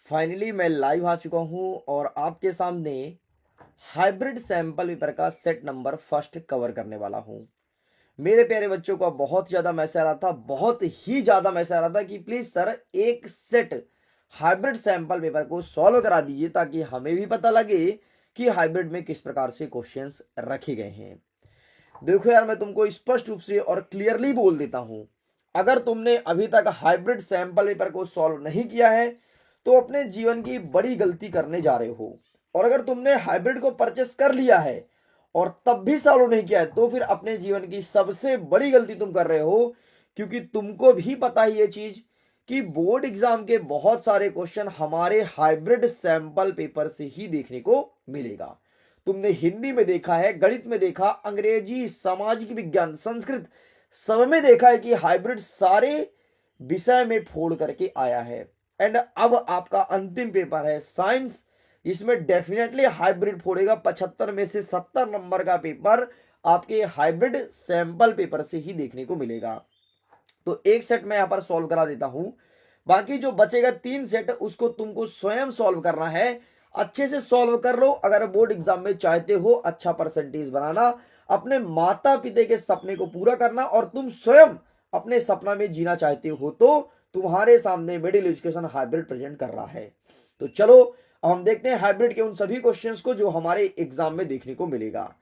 Finally मैं live आ चुका हूं और आपके सामने हाइब्रिड सैंपल पेपर का सेट नंबर फर्स्ट कवर करने वाला हूं। मेरे प्यारे बच्चों का बहुत ज़्यादा मैसेज आ रहा था, बहुत ही ज़्यादा मैसेज आ रहा था कि प्लीज़ सर एक सेट हाइब्रिड सैंपल पेपर को सॉल्व करा दीजिए ताकि हमें भी पता लगे कि हाइब्रिड में किस प्रकार से क्वेश्चंस रखे गए हैं। देखो यार, मैं तुमको स्पष्ट रूप से और क्लियरली बोल देता हूं, अगर तुमने अभी तक हाइब्रिड सैंपल पेपर को सॉल्व नहीं किया है तो अपने जीवन की बड़ी गलती करने जा रहे हो। और अगर तुमने हाइब्रिड को परचेस कर लिया है और तब भी सॉल्व नहीं किया है तो फिर अपने जीवन की सबसे बड़ी गलती तुम कर रहे हो, क्योंकि तुमको भी पता ही ये चीज कि बोर्ड एग्जाम के बहुत सारे क्वेश्चन हमारे हाइब्रिड सैंपल पेपर से ही देखने को मिलेगा। तुमने हिंदी में देखा है, गणित में देखा, अंग्रेजी, सामाजिक विज्ञान, संस्कृत, सब में देखा है कि हाइब्रिड सारे विषय में फोड़ करके आया है। एंड अब आपका अंतिम पेपर है साइंस, इसमें डेफिनेटली हाइब्रिड फोड़ेगा। 75 में से 70 नंबर का पेपर आपके हाइब्रिड सैंपल पेपर से ही देखने को मिलेगा। तो एक सेट मैं यहां पर सॉल्व करा देता हूं, बाकी जो बचेगा 3 सेट उसको तुमको स्वयं सॉल्व करना है। अच्छे से सॉल्व कर लो अगर बोर्ड एग्जाम में चाहते हो अच्छा परसेंटेज बनाना, अपने माता पिता के सपने को पूरा करना और तुम स्वयं अपने सपना में जीना चाहते हो तो तुम्हारे सामने मिडिल एजुकेशन हाइब्रिड प्रेजेंट कर रहा है। तो चलो अब हम देखते हैं हाइब्रिड के उन सभी क्वेश्चंस को जो हमारे एग्जाम में देखने को मिलेगा।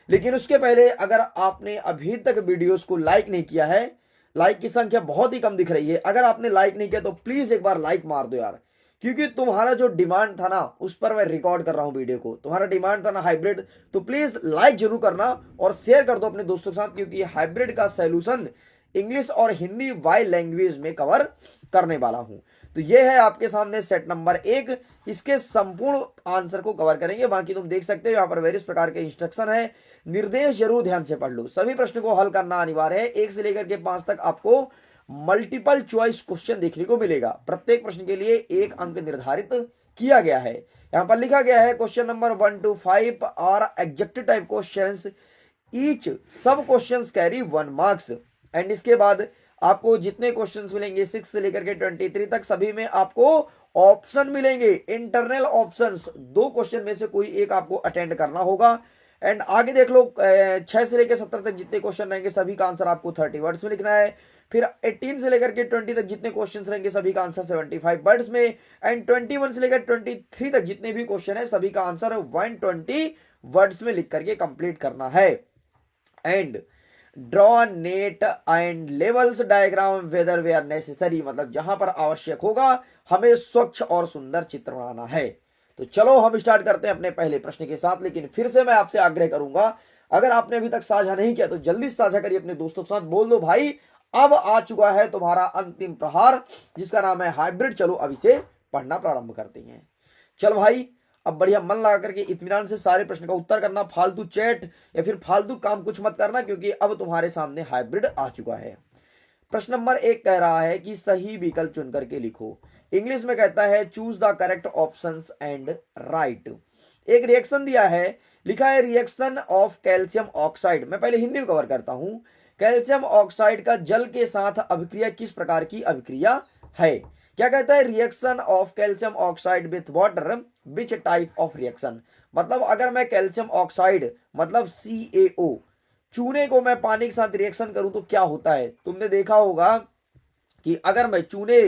लेकिन उसके पहले अगर आपने अभी तक वीडियोस को लाइक नहीं किया है, लाइक की संख्या बहुत ही कम दिख रही है, अगर आपने लाइक नहीं किया तो प्लीज एक बार लाइक मार दो यार, क्योंकि तुम्हारा जो डिमांड था ना उस पर मैं रिकॉर्ड कर रहा हूं वीडियो को। तुम्हारा डिमांड था ना हाइब्रिड, तो प्लीज लाइक जरूर करना और शेयर कर दो अपने दोस्तों के साथ, क्योंकि हाइब्रिड का सॉल्यूशन इंग्लिश और हिंदी वाई लैंग्वेज में कवर करने वाला हूं। तो ये है आपके सामने सेट नंबर 1, इसके संपूर्ण आंसर को कवर करेंगे। बाकी तुम देख सकते हो यहाँ पर वेरियस प्रकार के इंस्ट्रक्शन है, निर्देश जरूर ध्यान से पढ़ लो। सभी प्रश्न को हल करना अनिवार्य है। 1 से लेकर के 5 तक आपको मल्टीपल चॉइस क्वेश्चन देखने को मिलेगा। प्रत्येक प्रश्न के लिए 1 अंक निर्धारित किया गया है। यहां पर लिखा गया है question number 1 to 5 are adjective type questions, each sub questions carry 1 marks. And इसके बाद आपको जितने क्वेश्चंस मिलेंगे 6 से लेकर के 23 तक, सभी में आपको ऑप्शन मिलेंगे, इंटरनल ऑप्शंस। 2 क्वेश्चन में से कोई एक आपको अटेंड करना होगा। एंड आगे देख लो 6 से लेकर 17 तक जितने क्वेश्चन रहेंगे सभी का आंसर आपको 30 वर्ड्स में लिखना है। फिर 18 से लेकर के 20 तक जितने क्वेश्चन रहेंगे सभी का आंसर 75 वर्ड्स में। एंड 21 से लेकर 23 तक जितने भी क्वेश्चन है सभी का आंसर 120 वर्ड्स में लिख करके कंप्लीट करना है। And draw neat and labels diagram whether they are necessary, मतलब जहां पर आवश्यक होगा हमें स्वच्छ और सुंदर चित्र बनाना है। तो चलो हम स्टार्ट करते हैं अपने पहले प्रश्न के साथ। लेकिन फिर से मैं आपसे आग्रह करूंगा, अगर आपने अभी तक साझा नहीं किया तो जल्दी साझा करिए अपने दोस्तों के साथ। बोल दो भाई अब आ चुका है तुम्हारा अंतिम प्रहार, जिसका नाम है हाइब्रिड। चलो अब इसे पढ़ना प्रारंभ करते हैं। चल भाई अब बढ़िया मन लगा करके इत्मीनान से सारे प्रश्न का उत्तर करना, फालतू चैट या फिर फालतू काम कुछ मत करना, क्योंकि अब तुम्हारे सामने हाइब्रिड आ चुका है। प्रश्न नंबर 1 कह रहा है कि सही विकल्प चुन करके लिखो। इंग्लिश में कहता है choose the correct options and right. एक रिएक्शन दिया है, लिखा है रिएक्शन ऑफ कैल्शियम ऑक्साइड। मैं पहले हिंदी में कवर करता हूं। कैल्शियम ऑक्साइड का जल के साथ अभिक्रिया किस प्रकार की अभिक्रिया है? क्या कहता है? Reaction of calcium oxide with water, which type of reaction. मतलब अगर मैं कैल्शियम ऑक्साइड मतलब CaO चूने को मैं पानी के साथ रिएक्शन करूं तो क्या होता है? तुमने देखा होगा कि अगर मैं चूने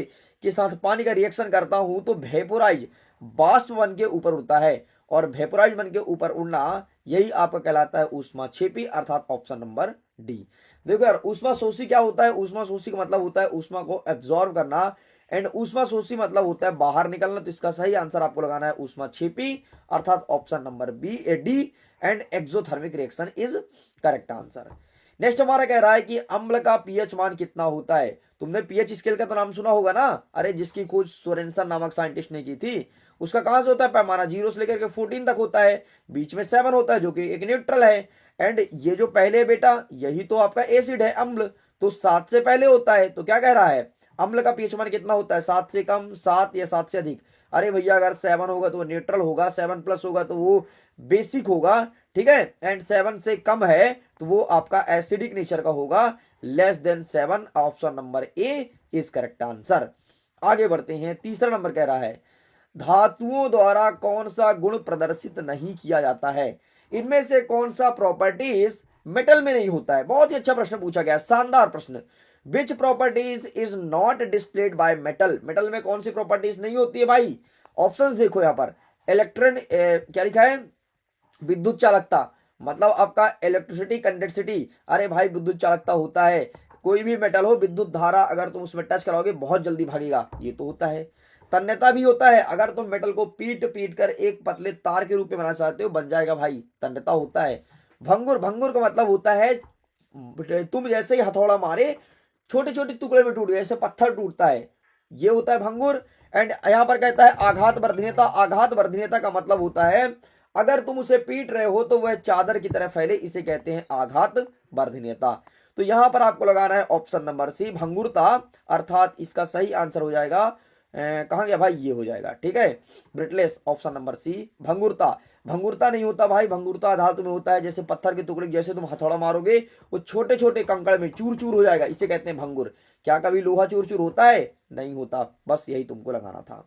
के साथ पानी का रिएक्शन करता हूं तो वेपोराइज बाष्प बन के ऊपर उड़ता है, और वेपोराइज बन के ऊपर उड़ना यही आपका कहलाता है ऊष्माक्षेपी, अर्थात ऑप्शन नंबर डी। देखो यार, ऊष्माशोषी क्या होता है? ऊष्माशोषी का मतलब होता है ऊष्मा को एब्जॉर्ब करना, एंड ऊष्माशोषी मतलब होता है बाहर निकलना। तो इसका सही आंसर आपको लगाना है ऊष्माक्षेपी, अर्थात option number D. And exothermic reaction is correct answer. Next हमारा कह रहा है कि अम्ल का पीएच मान कितना होता है? तुमने पीएच स्केल का तो नाम सुना होगा ना, अरे जिसकी खोज सोरेनसन नामक साइंटिस्ट ने की थी। उसका कहां से होता है? पैमाना 0 से लेकर के 14 तक होता है, बीच में 7 होता है जो कि एक न्यूट्रल है। एंड ये जो पहले बेटा यही तो आपका एसिड है अम्ल, तो 7 से पहले होता है। तो क्या कह रहा है? अम्ल का पीएच मान कितना होता है? 7 से कम, 7 या 7 से अधिक। अरे भैया अगर 7 होगा तो वो न्यूट्रल होगा, 7 प्लस होगा तो वो बेसिक होगा, ठीक है। एंड 7 से कम है तो वो आपका एसिडिक नेचर का होगा, less than 7। Option number A is correct answer. आगे बढ़ते हैं। तीसरा नंबर कह रहा है धातुओं द्वारा कौन सा गुण प्रदर्शित नहीं किया जाता है? इनमें से कौन सा प्रॉपर्टीज मेटल में नहीं होता है? बहुत ही अच्छा प्रश्न पूछा गया, शानदार प्रश्न। विच properties is not displayed by metal? Metal में कौन सी प्रॉपर्टीज नहीं होती है भाई? ऑप्शंस देखो यहाँ पर। इलेक्ट्रॉन क्या लिखा है? विद्युत चालकता, मतलब आपका इलेक्ट्रिसिटी कंडक्टिविटी। अरे भाई विद्युत चालकता होता है, कोई भी मेटल हो, विद्युत धारा अगर तुम उसमें टच कराओगे बहुत जल्दी भागेगा, ये तो होता है। तन्यता भी होता है, अगर तुम मेटल को पीट पीट कर एक पतले तार के रूप में बनाना चाहते हो बन जाएगा भाई, तन्यता होता है। भंगुर, भंगुर का मतलब होता है तुम जैसे ही हथौड़ा मारे छोटे छोटे टुकड़े में टूट गए, जैसे पत्थर टूटता है, ये होता है भंगुर। एंड यहाँ पर कहता है आघात वर्धनीयता। आघात वर्धनीयता का मतलब होता है अगर तुम उसे पीट रहे हो तो वह चादर की तरह फैले, इसे कहते हैं आघात वर्धनीयता। तो यहां पर आपको लगाना है ऑप्शन नंबर सी, भंगुरता, अर्थात इसका सही आंसर हो जाएगा कहां गया भाई, ये हो जाएगा, ठीक है, ब्रिटलेस, ऑप्शन नंबर सी, भंगुरता। भंगुरता नहीं होता भाई, भंगुरता धातु में होता है, जैसे पत्थर के टुकड़े जैसे तुम हथौड़ा मारोगे वो छोटे छोटे कंकड़ में चूर चूर हो जाएगा, इसे कहते हैं भंगुर। क्या कभी लोहा चूर चूर होता है? नहीं होता, बस यही तुमको लगाना था।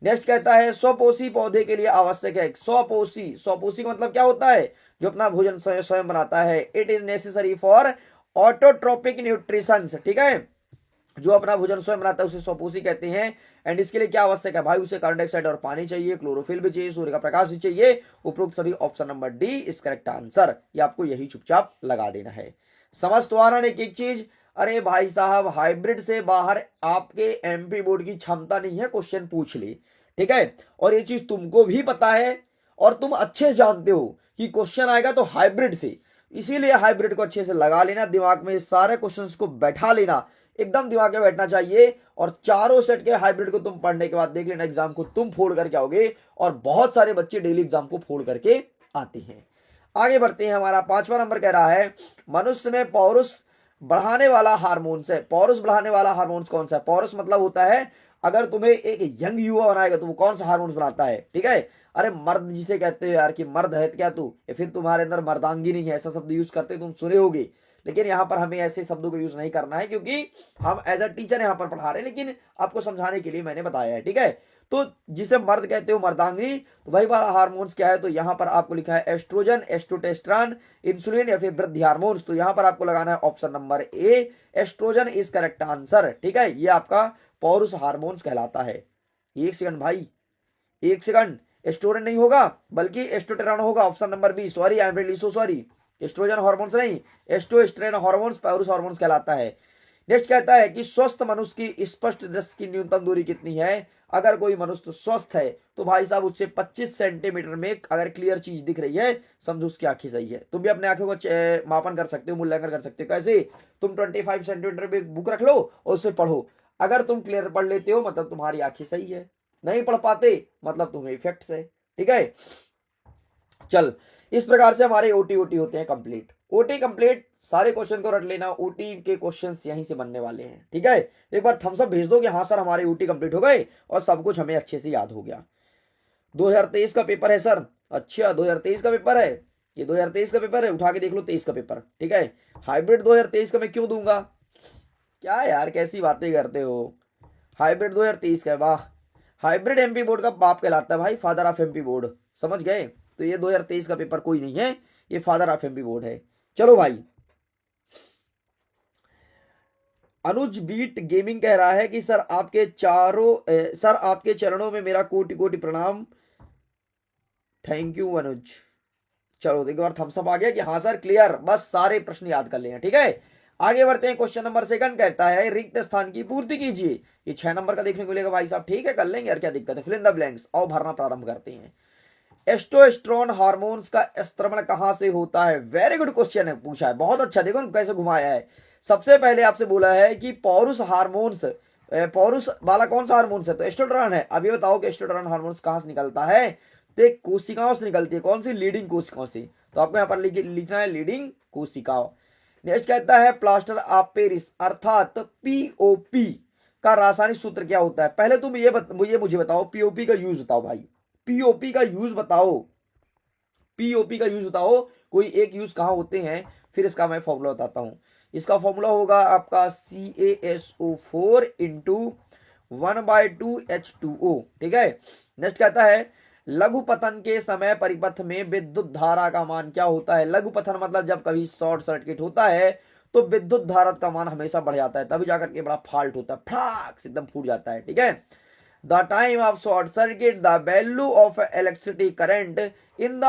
नेक्स्ट कहता है स्वपोषी पौधे के लिए आवश्यक है। स्वपोषी, स्वपोषी का मतलब क्या होता है? जो अपना भोजन स्वयं स्वयं बनाता है। It is necessary for autotrophic nutrition, ठीक है, जो अपना भोजन स्वयं बनाता है उसे स्वपोषी कहते हैं। एंड इसके लिए क्या आवश्यक है भाई? उसे कार्बन डाइऑक्साइड और पानी चाहिए, क्लोरोफिल भी चाहिए, सूर्य का प्रकाश भी चाहिए। उपरोक्त सभी option number D is correct answer. ये आपको यही चुपचाप लगा देना है। समझ तो आ रहा है एक एक चीज? अरे भाई साहब, हाइब्रिड से बाहर आपके एमपी बोर्ड की क्षमता नहीं है क्वेश्चन पूछ ले, ठीक है, और ये चीज तुमको भी पता है और तुम अच्छे से जानते हो कि क्वेश्चन आएगा तो हाइब्रिड से, इसीलिए हाइब्रिड को अच्छे से लगा लेना, दिमाग में सारे क्वेश्चंस को बैठा लेना, एकदम दिमाग में बैठना चाहिए। और चारों सेट के हाइब्रिड को तुम पढ़ने के बाद देख लेना, एग्जाम को तुम फोड़ करके आओगे, और बहुत सारे बच्चे डेली एग्जाम को फोड़ करके आते हैं। आगे बढ़ते हैं, हमारा 5वां नंबर कह रहा है मनुष्य में पौरुष बढ़ाने वाला हार्मोन्स है। पौरुष बढ़ाने वाला हार्मोन्स कौन सा है? पौरुष मतलब होता है अगर तुम्हें एक यंग युवा बनाएगा तो वो कौन सा हार्मोन्स बनाता है, ठीक है। अरे मर्द जिसे कहते हो यार, कि मर्द है क्या तू, या फिर तुम्हारे अंदर मर्दांगी नहीं है, ऐसा शब्द यूज करते तुम सुने होगे, लेकिन यहाँ पर हमें ऐसे शब्दों को यूज नहीं करना है क्योंकि हम एज अ टीचर यहाँ पर पढ़ा रहे हैं, लेकिन आपको समझाने के लिए मैंने बताया है, ठीक है। तो जिसे मर्द कहते हो मर्दांगी, तो वही वाला हार्मोन्स क्या है? तो यहाँ पर आपको लिखा है एस्ट्रोजन, एस्ट्रोटेस्ट्रॉन, इंसुलिन या फिर वृद्धि हार्मोन्स। तो यहाँ पर आपको लगाना है option number A, estrogen is correct answer, ठीक है। ये आपका पौरुष हार्मोन्स कहलाता है। एक सेकंड भाई, एक सेकंड, एस्ट्रोजन नहीं होगा बल्कि एस्ट्रोटेरॉन होगा, option number B. Sorry, I am really so sorry, estrogen hormones नहीं, एस्ट्रोएस्ट्रेन हार्मोन्स पौरुष हार्मोन्स कहलाता है। नेक्स्ट कहता है कि स्वस्थ मनुष्य की स्पष्ट दृष्टि की न्यूनतम दूरी कितनी है? अगर कोई मनुष्य स्वस्थ है तो भाई साहब उससे 25 सेंटीमीटर में अगर क्लियर चीज दिख रही है समझो उसकी आंखें सही है। तुम भी अपने आंखों को मापन कर सकते हो, मूल्यांकन कर सकते हो। कैसे? तुम 25 सेंटीमीटर में बुक रख लो और उससे पढ़ो, अगर तुम क्लियर पढ़ लेते हो मतलब तुम्हारी आंखें सही है, नहीं पढ़ पाते मतलब तुम्हें इफेक्ट्स है, ठीक है। चल, इस प्रकार से हमारे ओटी होते हैं कंप्लीट। ओटी कंप्लीट, सारे क्वेश्चन को रट लेना, ओटी के क्वेश्चंस यहीं से बनने वाले हैं, ठीक है। एक बार थम्स अप भेज दो कि हाँ सर हमारे ओटी कंप्लीट हो गए और सब कुछ हमें अच्छे से याद हो गया। 2023 का पेपर है सर? अच्छा 2023 का पेपर है, ये 2023 का पेपर है, उठा के देख लो 23 का पेपर, ठीक है। हाइब्रिड 2023 का मैं क्यों दूंगा? क्या यार कैसी बातें करते हो, हाइब्रिड 2023 का है, वाह। हाइब्रिड एमपी बोर्ड का बाप कहलाता है भाई, फादर ऑफ एमपी बोर्ड, समझ गए। तो ये 2023 का पेपर कोई नहीं है, ये फादर ऑफ एमपी बोर्ड है। चलो भाई, अनुज बीट गेमिंग कह रहा है कि सर आपके चरणों में मेरा कोटि कोटि प्रणाम, थैंक यू अनुज। चलो एक बार थम्स अप आ गया कि हाँ सर क्लियर, बस सारे प्रश्न याद कर लें, ठीक है। आगे बढ़ते हैं, क्वेश्चन नंबर 2 कहता है रिक्त स्थान की पूर्ति कीजिए। ये 6 नंबर का देखने को मिलेगा भाई साहब, ठीक है कर लेंगे यार, क्या दिक्कत है। फिल इन द ब्लैंक्स, आओ भरना प्रारंभ करते हैं। एस्टोस्टेरोन हार्मोन्स का स्त्रवण कहां से होता है? वेरी गुड क्वेश्चन है, पूछा है, बहुत अच्छा, देखो कैसे घुमाया है। सबसे पहले आपसे बोला है कि पौरुष हार्मोन्स, पौरुष वाला कौन सा हार्मोन्स है? तो एस्ट्रोटेरोन है। अब ये बताओ कि एस्ट्रोटेरोन हार्मोन्स कहां से निकलता है? तो एक कोशिकाओं से निकलती है, कौन सी? लीडिंग कोशिकाओं से। तो आपको यहाँ पर लिखना है लीडिंग कोशिकाओं। नेक्स्ट कहता है प्लास्टर ऑफ पेरिस अर्थात पीओपी का रासायनिक सूत्र क्या होता है? पहले तुम ये मुझे बताओ, पीओपी का यूज बताओ भाई, पीओपी का यूज बताओ, पीओपी का यूज बताओ, कोई एक यूज कहां होते हैं, फिर इसका मैं फॉर्मूला बताता हूं। इसका फॉर्मूला होगा आपका CaSO4 इंटू 1/2 H2O। ठीक है, नेक्स्ट कहता है लघु पतन के समय परिपथ में विद्युत धारा का मान क्या होता है। लघु पतन मतलब जब कभी शॉर्ट सर्किट होता है तो विद्युत धारा का मान हमेशा बढ़ जाता है, तभी जाकर के बड़ा फॉल्ट होता है, फ्लाक एकदम फूट जाता है। ठीक है, the time of short circuit the value of electricity current in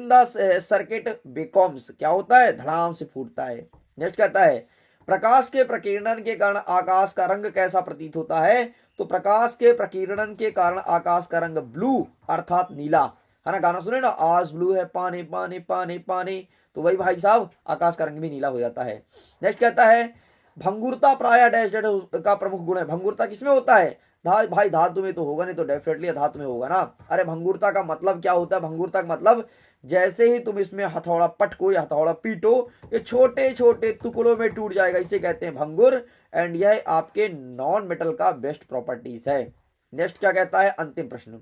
the circuit becomes, क्या होता है, धड़ाम से फूटता है। नेक्स्ट कहता है प्रकाश के प्रकीर्णन के कारण आकाश का रंग कैसा प्रतीत होता है। तो प्रकाश के प्रकीर्णन के कारण आकाश का रंग ब्लू अर्थात नीला, है ना, गाना सुने ना, आज ब्लू है पानी पानी पानी पानी, तो वही भाई साहब आकाश का रंग भी नीला हो जाता है। नेक्स्ट कहता है भंगुरता प्राय डैश डैश का प्रमुख गुण है। भंगुरता किसमें होता है, भाई धातु में तो होगा नहीं, तो डेफिनेटली धातु में होगा ना। अरे भंगुरता का मतलब क्या होता है, भंगुरता का मतलब जैसे ही तुम इसमें हथौड़ा पटको या हथौड़ा पीटो ये छोटे छोटे टुकड़ों में टूट जाएगा, इसे कहते हैं भंगुर। एंड यह आपके नॉन मेटल का बेस्ट प्रॉपर्टीज है। नेक्स्ट क्या कहता है, अंतिम प्रश्न,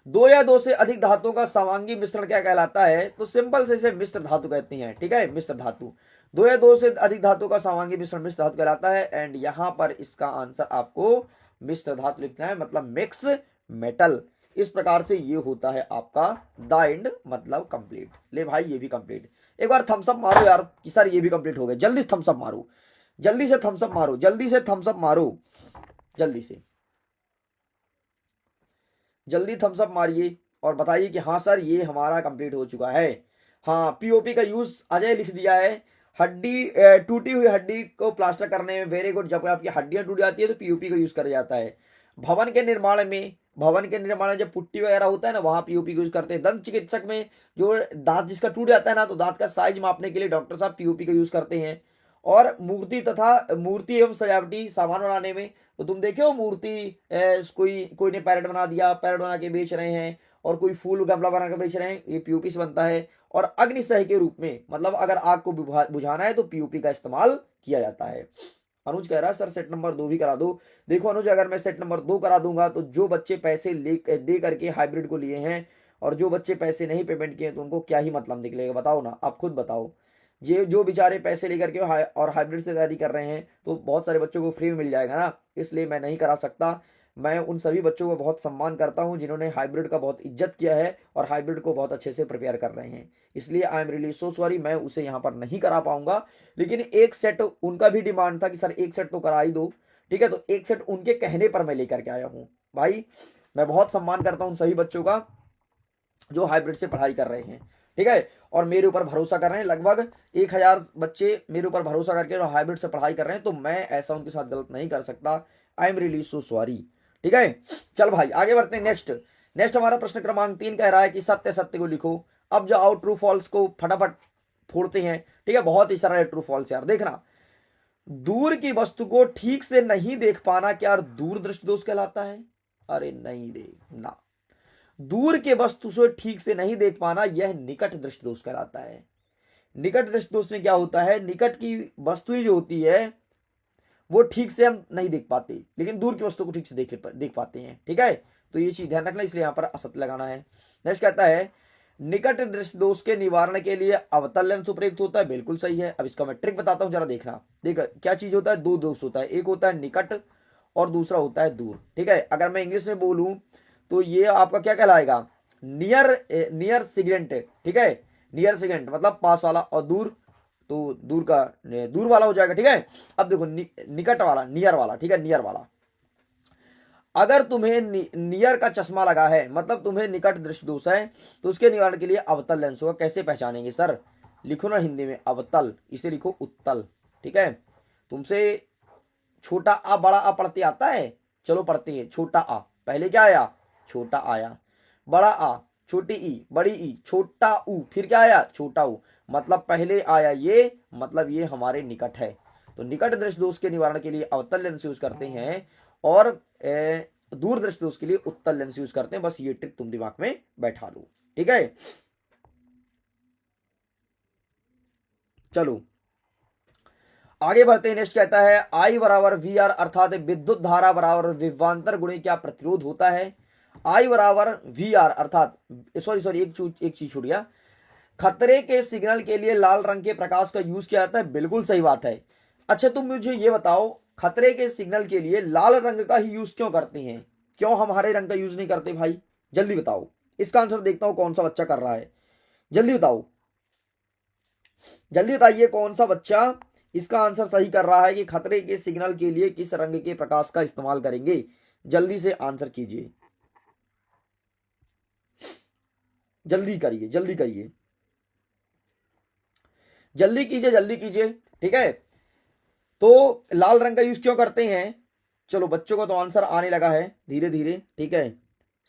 दो या दो से अधिक धातुओं का समांगी मिश्रण क्या कहलाता है। तो सिंपल से इसे मिश्र धातु कहते हैं। ठीक है, मिश्र धातु, दो या दो से अधिक धातुओं का समांगी मिश्रण मिश्र धातु कहलाता है। एंड यहां पर इसका आंसर आपको मिश्र धातु लिखना है, मतलब मिक्स मेटल। इस प्रकार से ये होता है आपका द एंड मतलब कंप्लीट। ले भाई ये भी कंप्लीट, एक बार थम्सअप मारो यार कि सर ये भी कंप्लीट हो गया, जल्दी से थम्सअप मारो, जल्दी से थम्सअप मारो, जल्दी से थम्सअप मारो, जल्दी से जल्दी थम्सअप मारिए और बताइए कि हाँ सर ये हमारा कंप्लीट हो चुका है। हाँ, पीओपी का यूज अजय लिख दिया है। हड्डी टूटी हुई हड्डी को प्लास्टर करने में, वेरी गुड, जब आपकी हड्डियां टूट जाती है तो पीओपी का यूज करा जाता है। भवन के निर्माण में जब पुट्टी वगैरह होता है ना, वहां पीओपी का यूज करते हैं। दंत चिकित्सक में जो दांत जिसका टूट जाता है ना, तो दांत का साइज मापने के लिए डॉक्टर साहब पीओपी का यूज करते हैं। और मूर्ति एवं सजावटी सामान बनाने में, तो तुम देखे हो मूर्ति, कोई ने पैरेट बना दिया, पैरेट बना के बेच रहे हैं, और कोई फूल गमला बना के बेच रहे हैं, ये पीओपी से बनता है। और अग्निसह के रूप में, मतलब अगर आग को बुझाना है तो पीओपी का इस्तेमाल किया जाता है। अनुज कह रहा है सर सेट नंबर 2 भी करा दो। देखो अनुज, अगर मैं सेट नंबर 2 करा दूंगा तो जो बच्चे पैसे दे करके हाइब्रिड को लिए हैं और जो बच्चे पैसे नहीं पेमेंट किए तो उनको क्या ही मतलब निकलेगा, बताओ ना, आप खुद बताओ। ये जो बेचारे पैसे लेकर के और हाइब्रिड से तैयारी कर रहे हैं तो बहुत सारे बच्चों को फ्री में मिल जाएगा ना, इसलिए मैं नहीं करा सकता। मैं उन सभी बच्चों को बहुत सम्मान करता हूं जिन्होंने हाइब्रिड का बहुत इज्जत किया है और हाइब्रिड को बहुत अच्छे से प्रिपेयर कर रहे हैं, इसलिए आई एम रियली सो सॉरी, मैं उसे यहाँ पर नहीं करा पाऊंगा। लेकिन एक सेट उनका भी डिमांड था कि सर एक सेट तो करा ही दो। ठीक है, तो एक सेट उनके कहने पर मैं लेकर के आया हूँ। भाई मैं बहुत सम्मान करता हूँ उन सभी बच्चों का जो हाइब्रिड से पढ़ाई कर रहे हैं। ठीक है, और मेरे ऊपर भरोसा कर रहे हैं, लगभग 1000 बच्चे मेरे ऊपर भरोसा करके जो हाइब्रिड से पढ़ाई कर रहे हैं, तो मैं ऐसा उनके साथ गलत नहीं कर सकता। आई एम रियली सो सॉरी। ठीक है, चल भाई आगे बढ़ते हैं। नेक्स्ट नेक्स्ट हमारा प्रश्न क्रमांक 3 कह रहा है कि सत्य सत्य को लिखो। अब जो आओ ट्रू फॉल्स को फटाफट फोड़ते हैं। ठीक है, बहुत ही सरल है ट्रू फॉल्स यार, देखना। दूर की वस्तु को ठीक से नहीं देख पाना क्या दूरदृष्टि दोष कहलाता है। अरे नहीं रे ना, दूर के वस्तु से ठीक से नहीं देख पाना यह निकट दृष्टि दोष कहलाता है। निकट दृष्टि दोष में क्या होता है, निकट की वस्तुएं जो होती है वो ठीक से हम नहीं देख पाते, लेकिन दूर की वस्तु को ठीक से देख पाते हैं। ठीक है, तो ये चीज ध्यान रखना, इसलिए यहां पर असत्य लगाना है। नेक्स्ट कहता है निकट दृष्टि दोष के निवारण के लिए अवतल लेंस उपयुक्त होता है। बिल्कुल सही है। अब इसका मैं ट्रिक बताता हूं, जरा देखना। देख क्या चीज होता है, दो दोष होता है, एक होता है निकट और दूसरा होता है दूर। ठीक है, अगर मैं इंग्लिश में बोलूं तो ये आपका क्या कहलाएगा, नियर सिगरेंट। ठीक है, नियर सिगरेंट मतलब पास वाला, और दूर तो दूर का दूर वाला हो जाएगा। ठीक है, अब देखो निकट वाला नियर वाला। ठीक है, नियर वाला। अगर तुम्हें नियर का चश्मा लगा है मतलब तुम्हें निकट दृष्टि दोष है, तो उसके निवारण के लिए अवतल लेंस होगा। कैसे पहचानेंगे सर, लिखो ना हिंदी में अवतल, इसे लिखो उत्तल। ठीक है, तुमसे छोटा आ बड़ा आ पढ़ते आता है, चलो पढ़ते हैं। छोटा आ पहले क्या आया, छोटा आया, बड़ा आ छोटी ई, बड़ी ई, छोटा ऊ, फिर क्या आया, छोटा ऊ, मतलब पहले आया ये, मतलब ये हमारे निकट है। तो निकट दृष्टि दोष के निवारण के लिए अवतल लेंस यूज करते हैं और दूर दृष्टि दोष के लिए उत्तल लेंस यूज करते हैं। बस ये ट्रिक तुम दिमाग में बैठा लो। ठीक है, चलो आगे बढ़ते हैं। नेक्स्ट कहता है आई बराबर वी आर अर्थात विद्युत धारा बराबर विभवांतर गुणे क्या प्रतिरोध होता है। आई बराबर वी आर अर्थात सॉरी एक चीज छूट गया, खतरे के सिग्नल के लिए लाल रंग के प्रकाश का यूज किया जाता है। बिल्कुल सही बात है। अच्छा तुम मुझे ये बताओ, खतरे के सिग्नल के लिए लाल रंग का ही यूज क्यों करते हैं? क्यों हम हरे रंग का यूज नहीं करते भाई? जल्दी बताओ। इसका आंसर देखता हूं कौन सा बच्चा कर रहा है। जल्दी बताओ, जल्दी बताइए कौन सा बच्चा इसका आंसर सही कर रहा है कि खतरे के सिग्नल के लिए किस रंग के प्रकाश का इस्तेमाल करेंगे। जल्दी से आंसर कीजिए, जल्दी करिए, जल्दी करिए, जल्दी कीजिए, जल्दी कीजिए। ठीक है, तो लाल रंग का यूज क्यों करते हैं? चलो बच्चों को तो आंसर आने लगा है धीरे धीरे। ठीक है,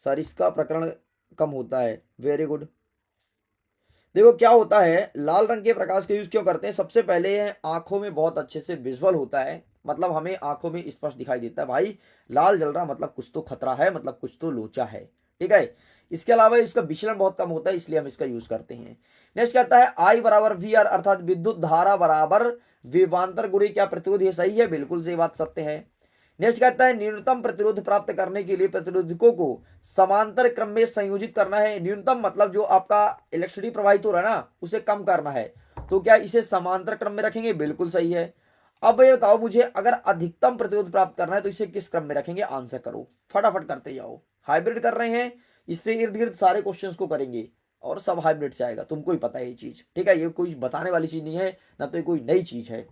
सर इसका प्रकरण कम होता है। Very good. देखो क्या होता है, लाल रंग के प्रकाश का यूज क्यों करते हैं? सबसे पहले आंखों में बहुत अच्छे से विजुअल होता है, मतलब हमें आंखों में स्पष्ट दिखाई देता है भाई लाल जल रहा, मतलब कुछ तो खतरा है, मतलब कुछ तो लोचा है। ठीक है, इसके अलावा इसका विचलन बहुत कम होता है, इसलिए हम इसका यूज करते हैं। नेक्स्ट कहता है आई बराबर वी आर, अर्थात विद्युत धारा बराबर विभवांतर गुणे क्या प्रतिरोध? ये सही है, बिल्कुल सही बात, सत्य है। नेक्स्ट कहता है न्यूनतम प्रतिरोध प्राप्त करने के लिए प्रतिरोधकों को समांतर क्रम में संयोजित करना है। न्यूनतम मतलब जो आपका इलेक्ट्रिसिटी प्रवाहित हो रहा है ना, उसे कम करना है, तो क्या इसे समांतर क्रम में रखेंगे? बिल्कुल सही है। अब ये बताओ मुझे, अगर अधिकतम प्रतिरोध प्राप्त करना है तो इसे किस क्रम में रखेंगे? आंसर करो, फटाफट करते जाओ। हाइब्रिड कर रहे हैं, इससे इर्द गिर्द सारे क्वेश्चंस को करेंगे और सब हाइब्रिड से आएगा, तुमको ही पता है ये चीज। ठीक है, ये कोई बताने वाली चीज नहीं है, ना तो ये कोई नई चीज है।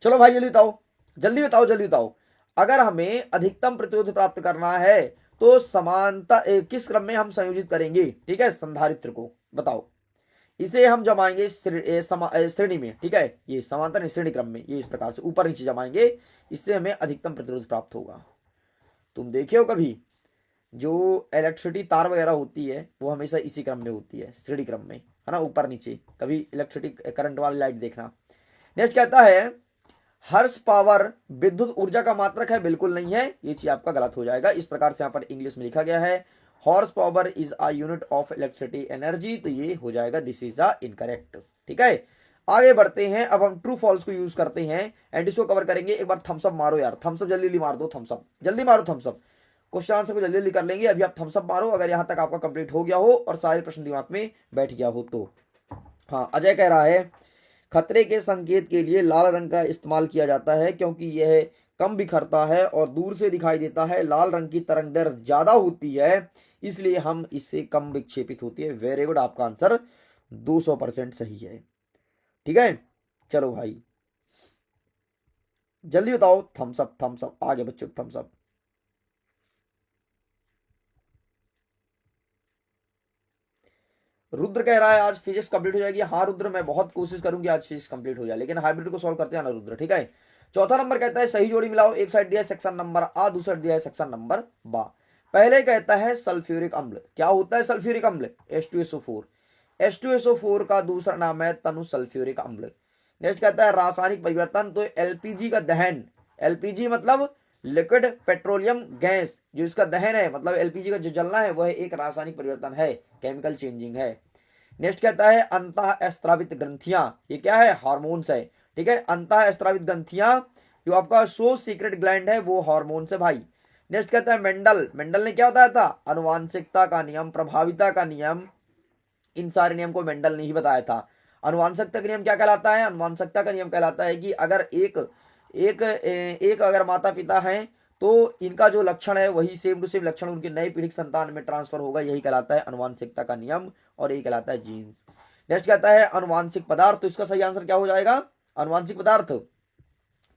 चलो भाई जल्दी बताओ, जल्दी बताओ, जल्दी बताओ। अगर हमें अधिकतम प्रतिरोध प्राप्त करना है तो समानता किस क्रम में हम संयोजित करेंगे? ठीक है, संधारित्र को बताओ। इसे हम जमाएंगे श्रेणी में। ठीक है, ये समांतर श्रेणी क्रम में, ये इस प्रकार से ऊपर नीचे जमाएंगे, इससे हमें अधिकतम प्रतिरोध प्राप्त होगा। तुम देखे हो कभी जो इलेक्ट्रिसिटी तार वगैरह होती है वो हमेशा इसी क्रम में होती है, श्रेणी क्रम में, है ना, ऊपर नीचे। कभी इलेक्ट्रिसिटी करंट वाली लाइट देखना। नेक्स्ट कहता है हर्स पावर विद्युत ऊर्जा का मात्रक है? बिल्कुल नहीं है, ये चीज आपका गलत हो जाएगा। इस प्रकार से यहां पर इंग्लिश में लिखा गया है horse power is a unit of electricity energy, तो ये हो जाएगा दिस इज अ इनकरेक्ट। ठीक है, आगे बढ़ते हैं। अब हम ट्रू फॉल्स को यूज करते हैं एंड इसको कवर करेंगे। एक बार थम्सअप मारो यार, थम्सअप जल्दी जल्दी मार दो, थम्सअप जल्दी मारो, थम्सअप। क्वेश्चन आंसर को जल्दी जल्दी कर लेंगे। अभी आप थम्सअप मारो अगर यहां तक आपका कंप्लीट हो गया हो और सारे प्रश्न दिमाग में बैठ गया हो तो। हाँ, अजय कह रहा है खतरे के संकेत के लिए लाल रंग का इस्तेमाल किया जाता है क्योंकि यह कम बिखरता है और दूर से दिखाई देता है। लाल रंग की तरंग दैर्ध्य ज्यादा होती है, इसलिए हम इससे कम विक्षेपित होती है। वेरी गुड, आपका आंसर 200% सही है। ठीक है, चलो भाई जल्दी बताओ। थम्सअप, थम्सअप आगे बच्चों, थम्सअप। रुद्र कह रहा है आज फिजिक्स कंप्लीट हो जाएगी। हाँ रुद्र, मैं बहुत कोशिश करूंगी आज फिजिक्स कंप्लीट हो जाए, लेकिन हाइब्रिड को सॉल्व करते हैं ना रुद्र। ठीक है, चौथा नंबर कहता है सही जोड़ी मिलाओ। एक साइड दिया है सेक्शन नंबर आ, दूसरा दिया है सेक्शन नंबर बा। पहले कहता है सल्फ्यूरिक अम्ल। क्या होता है सल्फ्यूरिक अम्ल? H2SO4। H2SO4 का दूसरा नाम है तनु सल्फ्यूरिक अम्ल। नेक्स्ट कहता है रासायनिक परिवर्तन। तो एलपीजी का दहन, एलपीजी मतलब लिक्विड पेट्रोलियम गैस, जो इसका दहन है मतलब एलपीजी का जो जलना है वह एक रासायनिक परिवर्तन है, केमिकल चेंजिंग है। नेक्स्ट कहता है अंतः स्त्रावित ग्रंथियां। ये क्या है? हार्मोन्स है। ठीक है, अंतः स्त्रावित ग्रंथियां जो आपका सो सीक्रेट ग्लैंड है वो हार्मोन्स है भाई। नेक्स्ट कहता है मेंडल। मेंडल ने क्या बताया था? अनुवांशिकता का नियम, प्रभाविता का नियम, इन सारे नियम को मेंडल ने ही बताया था। अनुवांशिकता का नियम क्या कहलाता है? अनुवांशिकता का नियम कहलाता है कि अगर एक एक एक अगर माता पिता हैं तो इनका जो लक्षण है वही सेम टू सेम लक्षण उनके नए पीढ़ी संतान में ट्रांसफर होगा, यही कहलाता है अनुवांशिकता का नियम और यही कहलाता है जीन्स। नेक्स्ट कहता है अनुवांशिक पदार्थ। तो इसका सही आंसर क्या हो जाएगा? अनुवांशिक पदार्थ, तो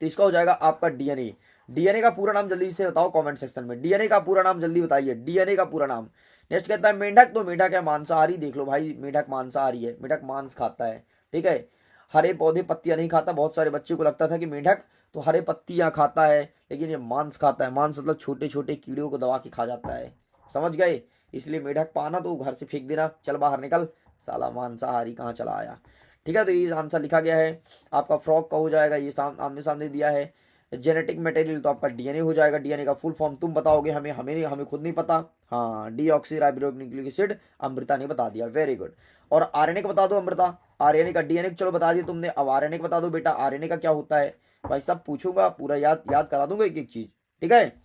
इसका हो जाएगा आपका डीएनए। डीएनए का पूरा नाम जल्दी से बताओ कमेंट सेक्शन में, डीएनए का पूरा नाम जल्दी बताइए, डीएनए का पूरा नाम। नेक्स्ट कहता है मेंढक। तो मेंढक है मांसाहारी, देख लो भाई मेंढक मांसाहारी है, मेंढक मांस खाता है। ठीक है, हरे पौधे पत्तियां नहीं खाता। बहुत सारे बच्चे को लगता था कि मेंढक तो हरे पत्तियां खाता है, लेकिन ये मांस खाता है। मांस मतलब छोटे छोटे कीड़ों को दबा के खा जाता है, समझ गए? इसलिए मेंढक पाना तो घर से फेंक देना, चल बाहर निकल, साला मांसाहारी कहाँ चला आया। ठीक है, तो ये आंसर लिखा गया है आपका। फ्रॉक का हो जाएगा, ये आमने सामने दिया है। जेनेटिक मटेरियल तो आपका डीएनए हो जाएगा। डीएनए का फुल फॉर्म तुम बताओगे, हमें हमें नहीं, हमें खुद नहीं पता। हाँ, डीऑक्सी राइबोन्यूक्लिक एसिड, अमृता ने बता दिया, वेरी गुड। और आरएनए का बता दो अमृता, आरएनए का। डीएनए चलो बता दिया तुमने, अब आरएनए का बता दो बेटा, आरएनए का क्या होता है? भाई सब पूछूंगा, पूरा याद याद करा दूंगा एक एक चीज। ठीक है,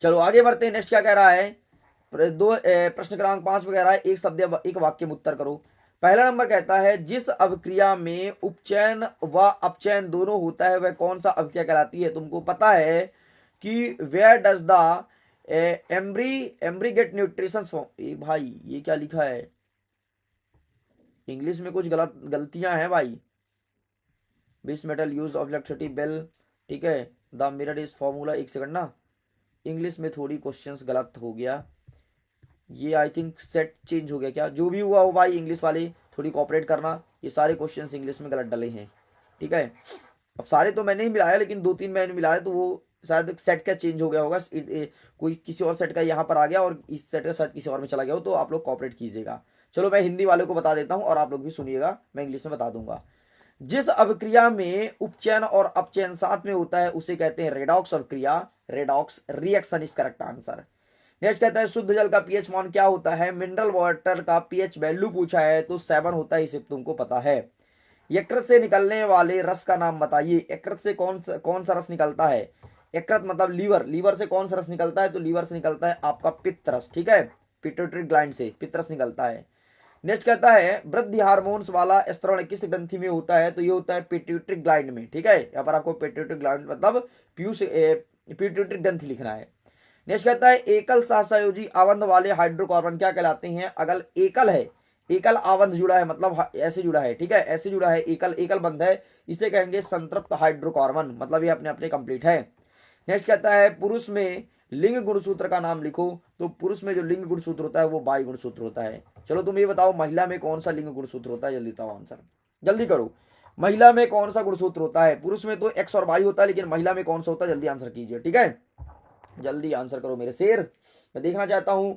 चलो आगे बढ़ते हैं। नेक्स्ट क्या कह रहा है? प्रश्न क्रमांक 5 वगैरह है, एक शब्द एक वाक्य में उत्तर करो। पहला नंबर कहता है जिस अभिक्रिया में उपचयन व अपचयन दोनों होता है वह कौन सा अभिक्रिया कहलाती है। तुमको पता है कि where does the embryo get nutrition from. भाई ये क्या लिखा है, इंग्लिश में कुछ गलतियां हैं भाई। बिस metal use of electricity bell, ठीक है। द मिरर इज फॉर्मूला, एक सेकंड ना, इंग्लिश में थोड़ी क्वेश्चंस गलत हो गया, ये आई थिंक सेट चेंज हो गया क्या, जो भी हुआ हो भाई इंग्लिश वाले थोड़ी कोऑपरेट करना, ये सारे क्वेश्चंस इंग्लिश में गलत डले हैं, ठीक है। अब सारे तो मैंने ही मिलाया, लेकिन 2-3 मैंने मिलाया तो वो शायद सेट का चेंज हो गया होगा, कोई किसी और सेट का यहाँ पर आ गया और इस सेट का शायद किसी और में चला गया हो, तो आप लोग कोऑपरेट कीजिएगा। चलो मैं हिंदी वाले को बता देता हूँ और आप लोग भी सुनिएगा, मैं इंग्लिश में बता दूंगा। जिस अभिक्रिया में उपचयन और अपचयन साथ में होता है उसे कहते हैं रेडॉक्स अभिक्रिया, redox reaction is correct answer. Next कहता है शुद्ध जल का पीएच मान क्या होता है। मिनरल वाटर का पीएच वैल्यू पूछा है तो 7 होता है, इसे तुमको पता है। यकृत से निकलने वाले रस का नाम बताइए। यकृत से कौन सा रस निकलता है। यकृत मतलब लीवर, लीवर से कौन सा रस निकलता है, तो लीवर से निकलता है आपका पित्त रस, ठीक है। पिट्यूटरी ग्लैंड से पित्त रस निकलता है। नेक्स्ट कहता है वृद्धि हार्मोन्स वाला स्त्रवण किस ग्रंथि में होता है, तो ये होता है पिट्यूटरी ग्लैंड में, ठीक है। यहाँ पर आपको पिट्यूटरी ग्लैंड मतलब पिट्यूटरी ग्रंथि लिखना है। नेक्स्ट कहता है एकल सहसंयोजी आवंध वाले हाइड्रोकार्बन क्या कहलाते हैं। अगर एकल है, एकल आवंध जुड़ा है मतलब ऐसे जुड़ा है, ठीक है, ऐसे जुड़ा है, एकल एकल बंध है, इसे कहेंगे संतृप्त हाइड्रोकार्बन, मतलब ये अपने अपने कंप्लीट है। नेक्स्ट कहता है पुरुष में लिंग गुणसूत्र का नाम लिखो, तो पुरुष में जो लिंग गुणसूत्र होता है वो वायु गुणसूत्र होता है। चलो तुम ये बताओ महिला में कौन सा लिंग गुणसूत्र होता है, जल्दी बताओ आंसर, जल्दी करो। महिला में कौन सा गुणसूत्र होता है। पुरुष में तो एक्स और वाई होता है, लेकिन महिला में कौन सा होता है, जल्दी आंसर कीजिए, ठीक है। जल्दी आंसर करो मेरे शेर, मैं देखना चाहता हूं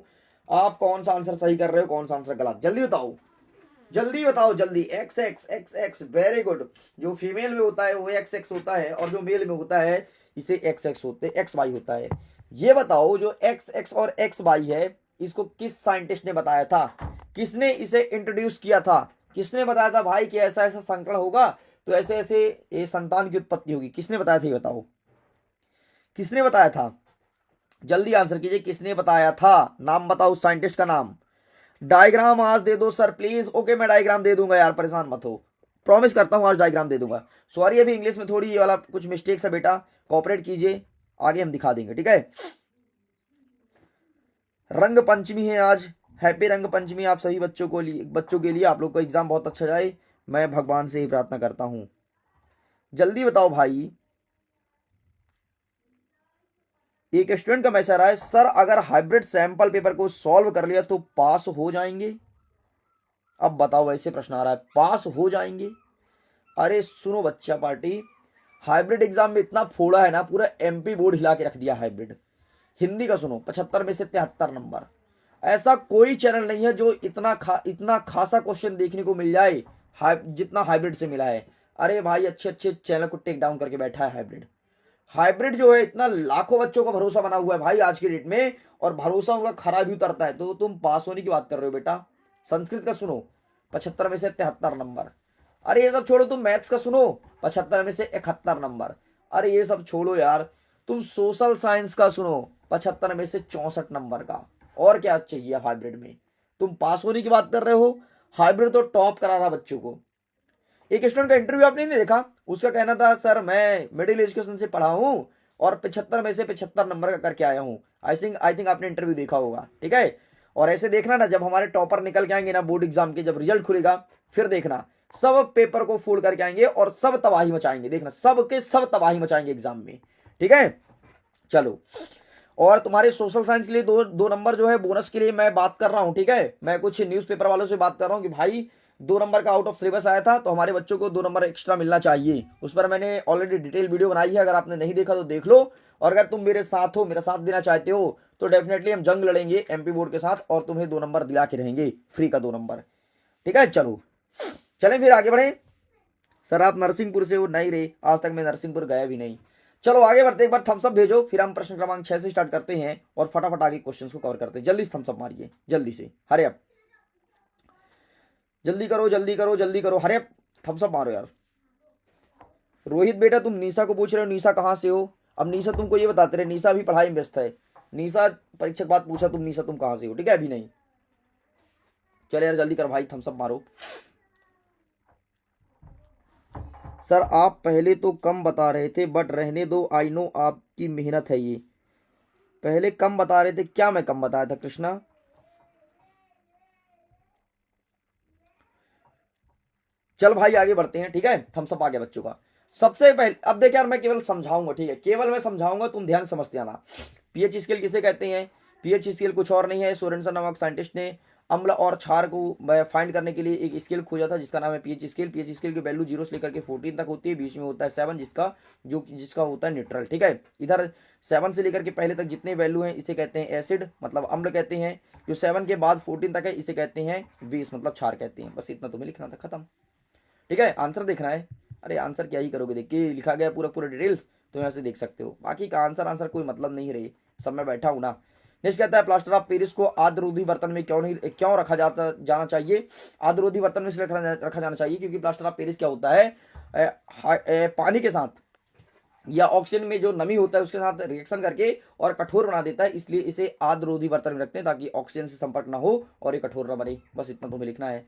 आप कौन सा आंसर सही कर रहे हो, कौन सा आंसर गलत, जल्दी बताओ, जल्दी बताओ जल्दी। X x x x, very good. जो फीमेल में होता है वो एक्स एक्स होता है और जो मेल में होता है इसे एक्स एक्स होते एक्स वाई होता है। ये बताओ जो एक्स एक्स और एक्स वाई है इसको किस साइंटिस्ट ने बताया था, किसने इसे इंट्रोड्यूस किया था, किसने बताया था भाई कि ऐसा ऐसा संकरण होगा तो ऐसे ऐसे ये संतान की उत्पत्ति होगी, किसने बताया था, बताओ किसने बताया था, जल्दी आंसर कीजिए, किसने बताया था, नाम बताओ उस साइंटिस्ट का नाम। डायग्राम आज दे दो सर प्लीज। ओके मैं डायग्राम दे दूंगा यार, परेशान मत हो, प्रॉमिस करता हूं आज डायग्राम दे दूंगा। सॉरी अभी इंग्लिश में थोड़ी ये वाला कुछ मिस्टेक्स है बेटा, कोऑपरेट कीजिए, आगे हम दिखा देंगे, ठीक है। रंग पंचमी है आज, हैप्पी रंग पंचमी आप सभी बच्चों के लिए आप लोग का एग्जाम बहुत अच्छा जाए, मैं भगवान से ही प्रार्थना करता हूं। जल्दी बताओ भाई। एक स्टूडेंट का मैसेज आ रहा है सर अगर हाइब्रिड सैंपल पेपर को सॉल्व कर लिया तो पास हो जाएंगे। अब बताओ, ऐसे प्रश्न आ रहा है पास हो जाएंगे। अरे सुनो बच्चा पार्टी, हाइब्रिड एग्जाम में इतना फोड़ा है ना, पूरा एमपी बोर्ड हिला के रख दिया हाइब्रिड। हिंदी का सुनो 75 में से 73 नंबर, ऐसा कोई चैनल नहीं है जो इतना खासा क्वेश्चन देखने को मिल जाए जितना हाइब्रिड से मिला है। अरे भाई अच्छे अच्छे चैनल को टेक डाउन करके बैठा है हाइब्रिड। हाइब्रिड जो है इतना लाखों बच्चों का भरोसा बना हुआ है भाई आज की डेट में, और भरोसा उनका खरा भी उतरता है, तो तुम पास होने की बात कर रहे हो बेटा। संस्कृत का सुनो 75 में से 73 नंबर। अरे ये सब छोड़ो, तुम मैथ्स का सुनो 75 में से 71 नंबर। अरे ये सब छोड़ो यार, तुम सोशल साइंस का सुनो 75 में से 64 नंबर का। और क्या चाहिए हाइब्रिड में, तुम पास होने की बात कर रहे हो, हाइब्रिड तो टॉप करा रहा बच्चों को। एक स्टूडेंट का इंटरव्यू आपने नहीं देखा, उसका कहना था सर मैं मिडिल एजुकेशन से पढ़ा हूं और 75 में से 75 नंबर का करके आया हूं। आई थिंक आपने इंटरव्यू देखा होगा, ठीक है। और ऐसे देखना ना, जब हमारे टॉपर निकल के आएंगे ना बोर्ड एग्जाम के, जब रिजल्ट खुलेगा फिर देखना सब पेपर को फोल्ड करके आएंगे और सब तबाही मचाएंगे, देखना सब के सब तबाही मचाएंगे एग्जाम में, ठीक है। चलो, और तुम्हारे सोशल साइंस के लिए दो नंबर जो है बोनस के लिए मैं बात कर रहा हूं, ठीक है। मैं कुछ न्यूज़पेपर वालों से बात कर रहा हूं कि भाई 2 नंबर का आउट ऑफ सिलेबस आया था तो हमारे बच्चों को 2 नंबर एक्स्ट्रा मिलना चाहिए। उस पर मैंने ऑलरेडी डिटेल वीडियो बनाई है, अगर आपने नहीं देखा तो देख लो। और अगर तुम मेरे साथ हो, मेरा साथ देना चाहते हो तो डेफिनेटली हम जंग लड़ेंगे एमपी बोर्ड के साथ और तुम्हें 2 नंबर दिला के रहेंगे, फ्री का 2 नंबर, ठीक है। चलो चलें फिर आगे बढ़े। सर आप नरसिंहपुर से हो, नहीं रे आज तक मैं नरसिंहपुर गया भी नहीं। चलो आगे बढ़ते, एक बार थम्स अप भेजो, फिर हम प्रश्न क्रमांक 6 से स्टार्ट करते हैं और फटाफट आगे क्वेश्चंस को कवर करते हैं। जल्दी से थम्स अप मारिए, जल्दी से, हरे अप, जल्दी करो जल्दी करो जल्दी करो, हरे अप, थम्स अप मारो यार। रोहित बेटा तुम निशा को पूछ रहे हो निशा कहाँ से हो। अब निशा तुमको ये बताते रहे, निशा भी पढ़ाई में व्यस्त है। निशा परीक्षा के बाद पूछा तुम निशा तुम कहाँ से हो, ठीक है, अभी नहीं। चल यार जल्दी कर भाई, थम्स अप मारो। सर आप पहले तो कम बता रहे थे, बट रहने दो, आई नो आपकी मेहनत है ये। पहले कम बता रहे थे, क्या मैं कम बताया था कृष्णा? चल भाई आगे बढ़ते हैं, ठीक है, थम्स अप आ गया बच्चों का। सबसे पहले अब देख यार, मैं केवल समझाऊंगा, ठीक है, केवल मैं समझाऊंगा, तुम ध्यान समझते आना। पीएच स्केल किसे कहते हैं? पीएच स्केल कुछ और नहीं है, सोरेनसन नामक साइंटिस्ट ने अम्ल और क्षार को फाइंड करने के लिए एक स्केल खोजा था जिसका नाम है पीएच स्केल। पीएच स्केल की वैल्यू 0 से लेकर के 14 तक होती है, बीच में होता है 7 जिसका होता है न्यूट्रल, ठीक है। इधर 7 से लेकर के पहले तक जितने वैल्यू हैं इसे कहते हैं एसिड, मतलब अम्ल कहते हैं। जो 7 के बाद 14 तक है इसे कहते हैं बेस, मतलब क्षार कहते हैं। बस इतना तुम्हें लिखना था, खत्म, ठीक है। आंसर देखना है। अरे आंसर क्या ही करोगे, देख के लिखा गया पूरा पूरा डिटेल्स, तो यहाँ से देख सकते हो। बाकी का आंसर आंसर कोई मतलब नहीं रही, सब मैं बैठा हूँ ना। नेक्स्ट कहता है प्लास्टर ऑफ पेरिस को आद्ररोधी बर्तन में क्यों रखा जाना चाहिए? आद्ररोधी बर्तन में इसलिए रखा जाना चाहिए क्योंकि प्लास्टर ऑफ पेरिस क्या होता है, पानी के साथ या ऑक्सीजन में जो नमी होता है उसके साथ रिएक्शन करके और कठोर बना देता है, इसलिए इसे आद्ररोधी बर्तन में रखते हैं ताकि ऑक्सीजन से संपर्क ना हो और ये कठोर ना बने। बस इतना तुम्हें लिखना है।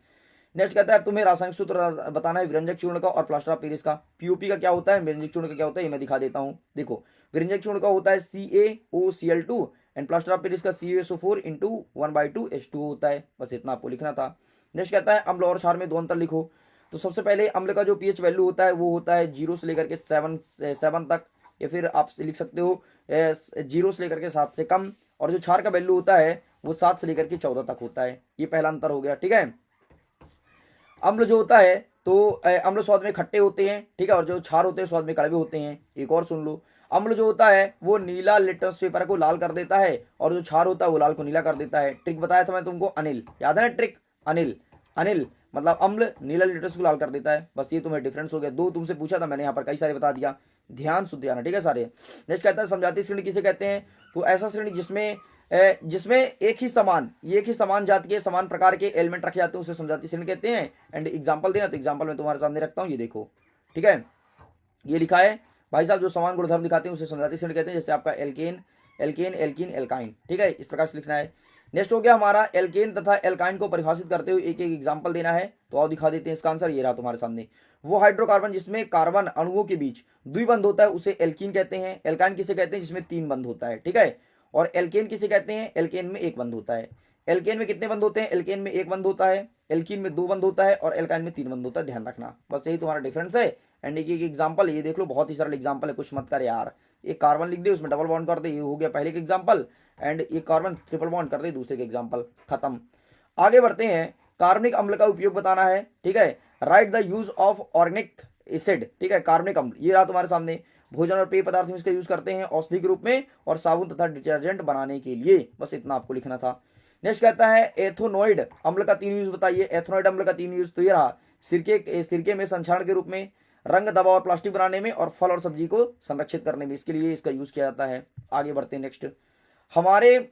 नेक्स्ट कहता है तुम्हें रासायनिक सूत्र बताना है व्यंजक चूर्ण का और प्लास्टर ऑफ पेरिस का। पीओपी का क्या होता है, व्यंजक चूर्ण का क्या होता है, ये मैं दिखा देता हूँ। देखो व्यंजक चूर्ण का होता है CaOCl2 and plaster of Paris का CaSO4 इंटू 1/2H2 होता है। बस इतना आपको लिखना था। नेक्स्ट कहता है अम्ल और क्षार में दो अंतर लिखो। तो सबसे पहले अम्ल का जो पीएच वैल्यू होता है वो होता है 0 से लेकर के 7 तक, या फिर आप लिख सकते हो 0 से लेकर के 7 से कम। और जो क्षार का वैल्यू होता है वो 7 से लेकर के 14 तक होता है। ये पहला अंतर हो गया, ठीक है। अम्ल जो होता है तो अम्ल स्वाद में खट्टे होते हैं, ठीक है, और जो क्षार होते हैं स्वाद में कड़वे होते हैं। एक और सुन लो, अम्ल जो होता है वो नीला लिटमस पेपर को लाल कर देता है और जो क्षार होता है वो लाल को नीला कर देता है। ट्रिक बताया था मैं तुमको, अनिल, याद है ना ट्रिक? अनिल, अनिल मतलब अम्ल नीला लिटमस को लाल कर देता है। बस ये तुम्हें डिफरेंस हो गया। दो तुमसे पूछा था मैंने, यहाँ पर कई सारे बता दिया, ध्यान सुध आना, ठीक है सारे। नेक्स्ट कहता है समझाती श्रेणी किसे कहते हैं? तो ऐसा श्रेणी जिसमें एक ही समान जाति के समान प्रकार के एलिमेंट रखे जाते हैं उसे समझाती श्रेणी कहते हैं। एंड एग्जांपल देना, तो एग्जांपल मैं तुम्हारे सामने रखता हूँ, ये देखो, ठीक है। ये लिखा है भाई साहब, जो समान गुणधर्म दिखाते हैं उसे समझाती श्रेणी कहते हैं, जैसे आपका एल्केन, एल्केन, एल्कीन, एल्काइन, ठीक है, इस प्रकार से लिखना है। नेक्स्ट हो गया हमारा एल्केन तथा एल्काइन को परिभाषित करते हुए एक एक एग्जाम्पल देना है। तो आओ दिखा देते हैं इसका आंसर, ये रहा तुम्हारे सामने। वो हाइड्रोकार्बन जिसमें कार्बन अणुओं के बीच द्विबंध होता है उसे एल्कीन कहते हैं। एल्काइन किसे कहते हैं? जिसमें 3 बंध होता है, ठीक है। और एल्केन किसे कहते हैं? एल्केन में 1 बंध होता है। एल्केन में कितने बंध होते हैं? एल्केन में 1 बंध होता है, एल्कीन में 2 बंध होता है और एल्काइन में 3 बंध होता है, ध्यान रखना। बस यही तुम्हारा डिफरेंस है। एंड एक एक एग्जाम्पल ये देख लो, बहुत ही सरल एग्जाम्पल है, कुछ मत कर यार। एक कार्बन लिख दे, उसमें डबल बॉन्ड कर दे, ये हो गया पहले का एग्जाम्पल। एंड एक कार्बन ट्रिपल बॉन्ड कर दे, दूसरे के एग्जाम्पल, खत्म। आगे बढ़ते हैं, कार्बनिक अम्ल का उपयोग बताना है, ठीक है। Right the use of organic acid, ठीक है, कार्बनिक अम्ल, ये रहा तुम्हारे सामने। भोजन और पेय पदार्थ में इसका यूज करते हैं औषधि के रूप में और साबुन तथा डिटर्जेंट बनाने के लिए। बस इतना आपको लिखना था। नेक्स्ट कहता है एथोनोइड अम्ल का 3 यूज बताइए। एथोनोइड अम्ल का 3 यूज तो ये रहा, सिरके में संक्षारण के रूप में, रंग, दवा और प्लास्टिक बनाने में और फल और सब्जी को संरक्षित करने में, इसके लिए इसका यूज किया जाता है। आगे बढ़ते हैं नेक्स्ट। हमारे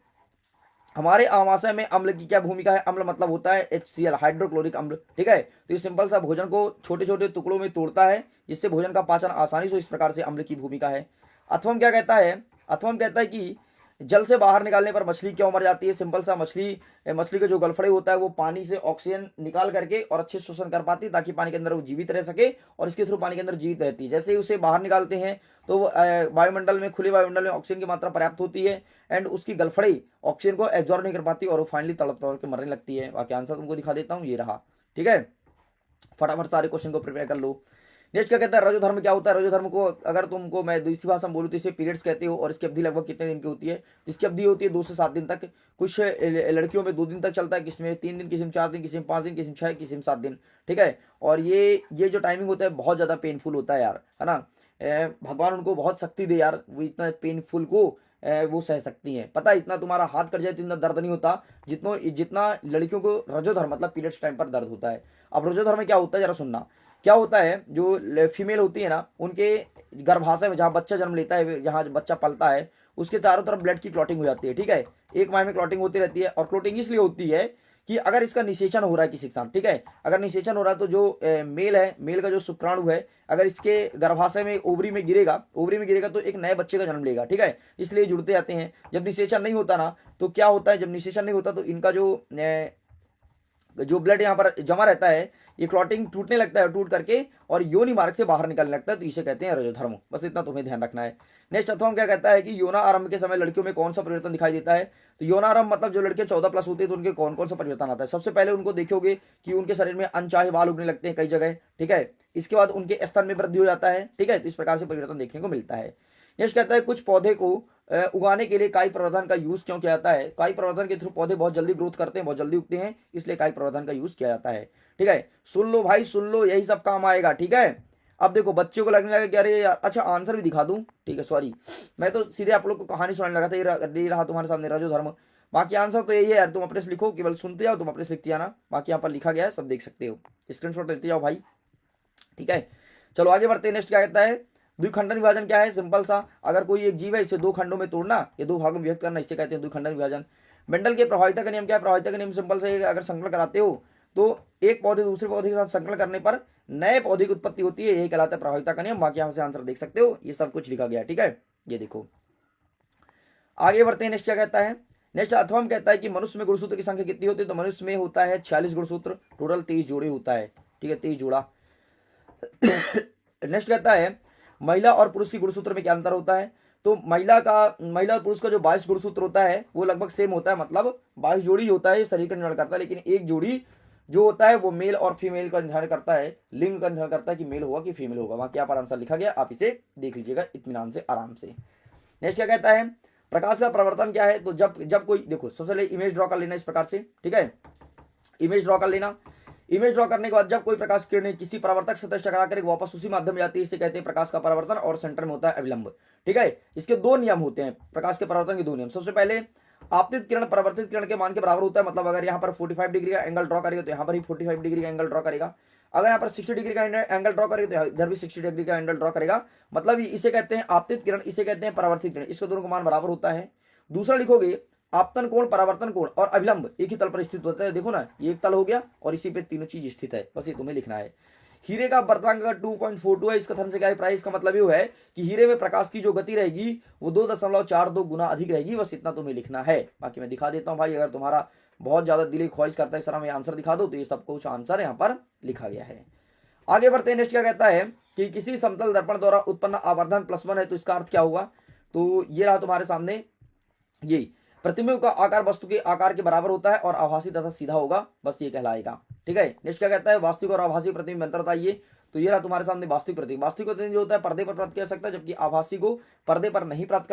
हमारे आमाशय में अम्ल की क्या भूमिका है? अम्ल मतलब होता है HCl, हाइड्रोक्लोरिक अम्ल, ठीक है। तो ये सिंपल सा भोजन को छोटे छोटे टुकड़ों में तोड़ता है जिससे भोजन का पाचन आसानी से हो, इस प्रकार से अम्ल की भूमिका है। अथवम क्या कहता है? अथवम कहता है कि जल से बाहर निकालने पर मछली क्यों मर जाती है? सिंपल सा, मछली का जो गलफड़े होता है वो पानी से ऑक्सीजन निकाल करके और अच्छे शोषण कर पाती है ताकि पानी के अंदर वो जीवित रह सके, और इसके थ्रू पानी के अंदर जीवित रहती है। जैसे ही उसे बाहर निकालते हैं तो वायुमंडल में, खुले वायुमंडल में ऑक्सीजन की मात्रा पर्याप्त होती है एंड उसकी गलफड़े ऑक्सीजन को एब्जॉर्ब नहीं कर पाती और वो फाइनली तड़प तड़प के मरने लगती है। बाकी आंसर तुमको दिखा देता हूँ, ये रहा, ठीक है। फटाफट सारे क्वेश्चन को प्रिपेयर कर लो। नेक्स्ट क्या कहता है? रजोधर्म क्या होता है? रजोधर्म को अगर तुमको मैं दूसरी भाषा में बोलूँ तो इसे पीरियड्स कहते हो और इसकी अवधि लगभग कितने दिन की होती है? तो इसकी अवधि होती है 2 से 7 दिन तक। कुछ लड़कियों में 2 दिन तक चलता है, किसी में 3 दिन, किसी में 4 दिन, किसी में 5 दिन, किसी में 6, किसी में 7 दिन, ठीक है। और ये जो टाइमिंग होता है बहुत ज़्यादा पेनफुल होता है यार, है ना। भगवान उनको बहुत शक्ति दे यार, वो इतना पेनफुल को वो सह सकती हैं। पता है, इतना तुम्हारा हाथ कट जाए तो इतना दर्द नहीं होता जितना लड़कियों को रजोधर्म मतलब पीरियड्स टाइम पर दर्द होता है। अब रजोधर्म में क्या होता है जरा सुनना। क्या होता है, जो फीमेल होती है ना, उनके गर्भाशय में जहाँ बच्चा जन्म लेता है, जहाँ बच्चा पलता है, उसके चारों तरफ ब्लड की क्लॉटिंग हो जाती है, ठीक है। एक माह में क्लॉटिंग होती रहती है और क्लॉटिंग इसलिए होती है कि अगर इसका निषेचन हो रहा है किसी के साथ, ठीक है, अगर निषेचन हो रहा है तो जो मेल है, मेल का जो शुक्राणु है, अगर इसके गर्भाशय में ओवरी में गिरेगा तो एक नए बच्चे का जन्म लेगा, ठीक है। इसलिए जुड़ते जाते हैं। जब निषेचन नहीं होता ना, तो क्या होता है, जब निषेचन नहीं होता तो इनका जो जो ब्लड यहाँ पर जमा रहता है, ये क्लॉटिंग टूटने लगता है, टूट करके और योनि मार्ग से बाहर निकलने लगता है, तो इसे कहते हैं रजोधर्म। बस इतना तुम्हें ध्यान रखना है। नेक्स्ट अथवा क्या कहता है कि यौना आरंभ के समय लड़कियों में कौन सा परिवर्तन दिखाई देता है। तो यौना आरंभ मतलब जो लड़के 14+ होते हैं तो उनके कौन कौन सा परिवर्तन आता है। सबसे पहले उनको देखोगे कि उनके शरीर में अनचाहे बाल उगने लगते हैं कई जगह, ठीक है। इसके बाद उनके स्तन में वृद्धि हो जाता है, ठीक है। तो इस प्रकार से परिवर्तन देखने को मिलता है। नेक्स्ट कहता है कुछ पौधे को उगाने के लिए काई प्रवर्धन का यूज क्यों किया जाता है। काई प्रवर्धन के थ्रू पौधे बहुत जल्दी ग्रोथ करते हैं, बहुत जल्दी उगते हैं, इसलिए काई प्रवर्धन का यूज किया जाता है, ठीक है। सुन लो भाई सुन लो, यही सब काम आएगा, ठीक है। अब देखो बच्चों को लगने लगा कि अरे यार, अच्छा आंसर भी दिखा दूं, ठीक है, सॉरी मैं तो सीधे आप लोग को कहानी सुनाने लगा था। ये रहा तुम्हारे सामने रजोधर्म। बाकी आंसर तो यही है यार, तुम अपने से लिखो, केवल सुनते जाओ, तुम अपने से लिखते जाना। बाकी यहाँ पर लिखा गया है, सब देख सकते हो, स्क्रीनशॉट लेते जाओ भाई, ठीक है। चलो आगे बढ़ते हैं। नेक्स्ट क्या कहता है, द्विखंडन विभाजन क्या है। सिंपल सा, अगर कोई एक जीव है इसे दो खंडों में तोड़ना, ये दो भागों में विभक्त करना, इसे कहते हैं द्विखंडन विभाजन। मेंडल के प्रभाविता का नियम क्या है। प्रभाविता का नियम सिंपल से, अगर संकलन कराते हो तो एक पौधे दूसरे पौधे के साथ संकलन करने पर नए पौधे की उत्पत्ति होती है, यही कहलाता है प्रभाविता का नियम। बाकी यहाँ से आंसर देख सकते हो, ये सब कुछ लिखा गया है, ठीक है। ये देखो आगे बढ़ते हैं। नेक्स्ट क्या कहता है, नेक्स्ट अथवा कहता है कि मनुष्य में गुणसूत्र की संख्या कितनी होती है। तो मनुष्य में होता है 46 गुणसूत्र, टोटल 23 जोड़े होता है, ठीक है, 23 जोड़ा। नेक्स्ट कहता है महिला और पुरुष की गुणसूत्र में क्या अंतर होता है। तो महिला और पुरुष का जो 22 गुणसूत्र होता है वो लगभग सेम होता है, मतलब 22 जोड़ी होता है, शरीर का निर्धारण करता है। लेकिन एक जोड़ी जो होता है वो मेल और फीमेल का निर्धारण करता है, लिंग का निर्धारण करता है कि मेल होगा कि फीमेल होगा। वहां क्या पर आंसर लिखा गया, आप इसे देख लीजिएगा इत्मीनान से, आराम से। नेक्स्ट क्या कहता है, प्रकाश का परिवर्तन क्या है। तो जब कोई देखो, सबसे पहले इमेज ड्रॉ कर लेना इस प्रकार से, ठीक है। इमेज ड्रॉ कर लेना। इमेज ड्रॉ करने के बाद जब कोई प्रकाश किरण किसी परावर्तक सतह से टकरा कर वापस उसी माध्यम में जाती है, इसे कहते हैं प्रकाश का परावर्तन, और सेंटर में होता है अभिलंब, ठीक है। इसके दो नियम होते हैं, प्रकाश के परावर्तन के दो नियम। सबसे पहले आपतित किरण परावर्तित किरण के मान के बराबर होता है, मतलब अगर यहाँ पर 45 डिग्री का एंगल ड्रॉ करेगा तो यहाँ पर ही 45 डिग्री का एंगल ड्रॉ करेगा। अगर यहाँ पर 60 डिग्री का एंगल ड्रॉ करेगा तो इधर भी 60 डिग्री का एंगल ड्रॉ करेगा, मतलब इसे कहते हैं आपतित किरण, इसे कहते हैं परावर्तित किरण। इसके दोनों का मान बराबर होता है। दूसरा लिखोगे आपतन कोण, परावर्तन कोण और अभिलंब एक ही तल पर स्थित होता है। देखो ना, ये एक तल हो गया और इसी पे तीनों चीज स्थित है, बस ये तुम्हें लिखना है। हीरे का वर्तनांक 2.42 है। इसका कथन से क्या अभिप्राय, इसका मतलब ये है कि हीरे में प्रकाश की जो गति रहेगी वो 2.42 गुना अधिक रहेगी, बस इतना तुम्हें लिखना है। बाकी मैं दिखा देता हूँ भाई, अगर तुम्हारा बहुत ज्यादा दिली ख्वाहिश करता है इस तरह मैं आंसर दिखा दो, तो ये सब कुछ आंसर यहाँ पर लिखा गया है। आगे बढ़ते हैं। नेक्स्ट क्या कहता है कि किसी समतल दर्पण द्वारा उत्पन्न आवर्धन +1 है, तो इसका अर्थ क्या होगा। तो ये रहा तुम्हारे सामने, यही प्रतिबिंब का आकार वस्तु के आकार के बराबर होता है और आभासी तथा सीधा होगा, बस ये कहलाएगा, ठीक है। नेक्स्ट क्या कहता है, वास्तविक और आभासी प्रतिबिंब अंतर बताइए। तो ये रहा तुम्हारे सामने वास्तविक प्रतिबिंब। वास्तविक प्रतिबिंब जो होता है पर्दे पर प्राप्त कर सकता है, जबकि आभासी को पर्दे पर नहीं प्राप्त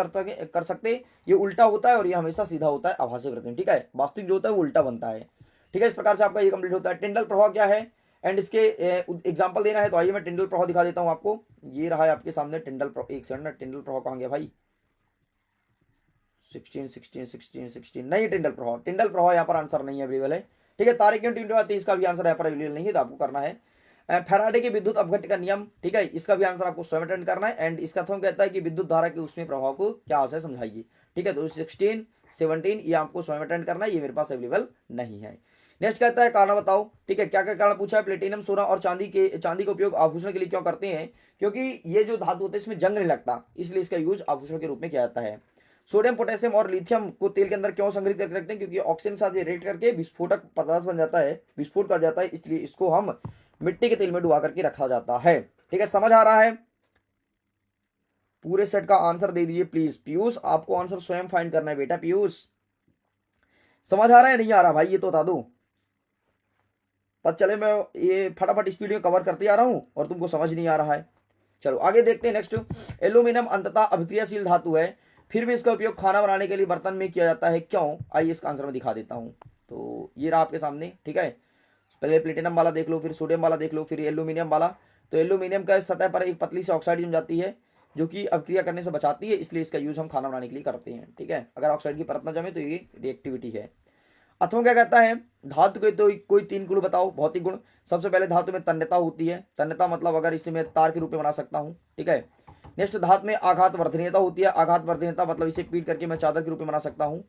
कर सकते, ये उल्टा होता है और ये हमेशा सीधा होता है आभासी प्रतिबिंब, ठीक है। वास्तविक जो होता है वो उल्टा बनता है, ठीक है। इस प्रकार से आपका ये कंप्लीट होता है। टिंडल प्रभाव क्या है एंड इसके एग्जाम्पल देना है, तो आइए मैं टिंडल प्रभाव दिखा देता हूँ आपको। ये रहा है आपके सामने टिंडल प्रभाव। एक सेकंड, टिंडल प्रभाव कहाँ गया भाई, 16 नहीं, टिंडल प्रभाव यहाँ पर आंसर नहीं है, अवेलेबल है, ठीक है। तारे क्यों टिंडल आती है, इसका भी आंसर यहाँ पर अवेलेबल नहीं है, तो आपको करना है फैराडे के विद्युत अपघट्य का नियम, ठीक है। इसका भी आंसर आपको स्वयं अटेंड करना है। एंड इसका थम कहता है कि विद्युत धारा के उसमें प्रभाव को क्या आशय समझाइए, ठीक है। तो 16, 17 ये आपको स्वयं अटेंड करना है, ये मेरे पास अवेलेबल नहीं है। नेक्स्ट कहता है कारण बताओ, ठीक है। क्या क्या कारण पूछा है। प्लेटिनम, सोना और चांदी का उपयोग आभूषण के लिए क्यों करते हैं, क्योंकि ये जो धातु होते हैं इसमें जंग नहीं लगता, इसलिए इसका यूज आभूषण के रूप में किया जाता है। सोडियम, पोटेशियम और लिथियम को तेल के अंदर क्यों संग्रहित करके रखते हैं, क्योंकि ऑक्सीजन के साथ ये रिएक्ट करके विस्फोटक पदार्थ बन जाता है, विस्फोट कर जाता है, इसलिए इसको हम मिट्टी के तेल में डुबा करके रखा जाता है, ठीक है। समझ आ रहा है। पूरे सेट का आंसर दे दीजिए प्लीज। पीयूष आपको आंसर स्वयं फाइंड करना है बेटा। पीयूष समझ आ रहा है नहीं आ रहा भाई, ये तो बता दो, पता चले मैं ये फटाफट स्पीड में कवर करते आ रहा हूं और तुमको समझ नहीं आ रहा है। चलो आगे देखते हैं। नेक्स्ट, एल्यूमिनियम अंततः अभिक्रियाशील धातु है, फिर भी इसका उपयोग खाना बनाने के लिए बर्तन में किया जाता है, क्यों। आइए इसका आंसर मैं दिखा देता हूं। तो ये रहा आपके सामने, ठीक है। पहले प्लेटिनम वाला देख लो, फिर सोडियम वाला देख लो, फिर एल्यूमिनियम वाला। तो एल्यूमिनियम का सतह पर एक पतली सी ऑक्साइड जम जाती है जो कि अभिक्रिया करने से बचाती है, इसलिए इसका यूज हम खाना बनाने के लिए करते हैं, ठीक है। अगर ऑक्साइड की परत न जमे तो ये रिएक्टिविटी है। अथवा क्या कहता है, धातु के तो कोई 3 गुण बताओ, भौतिक गुण। सबसे पहले धातु में तन्यता होती है, तन्यता मतलब अगर इसे मैं तार के रूप में बना सकता हूँ, ठीक है। नेक्स्ट धातु में आघात वर्धनीयता होती है, आघात वर्धनीयता मतलब इसे पीट करके मैं चादर के रूप में बना सकता हूँ।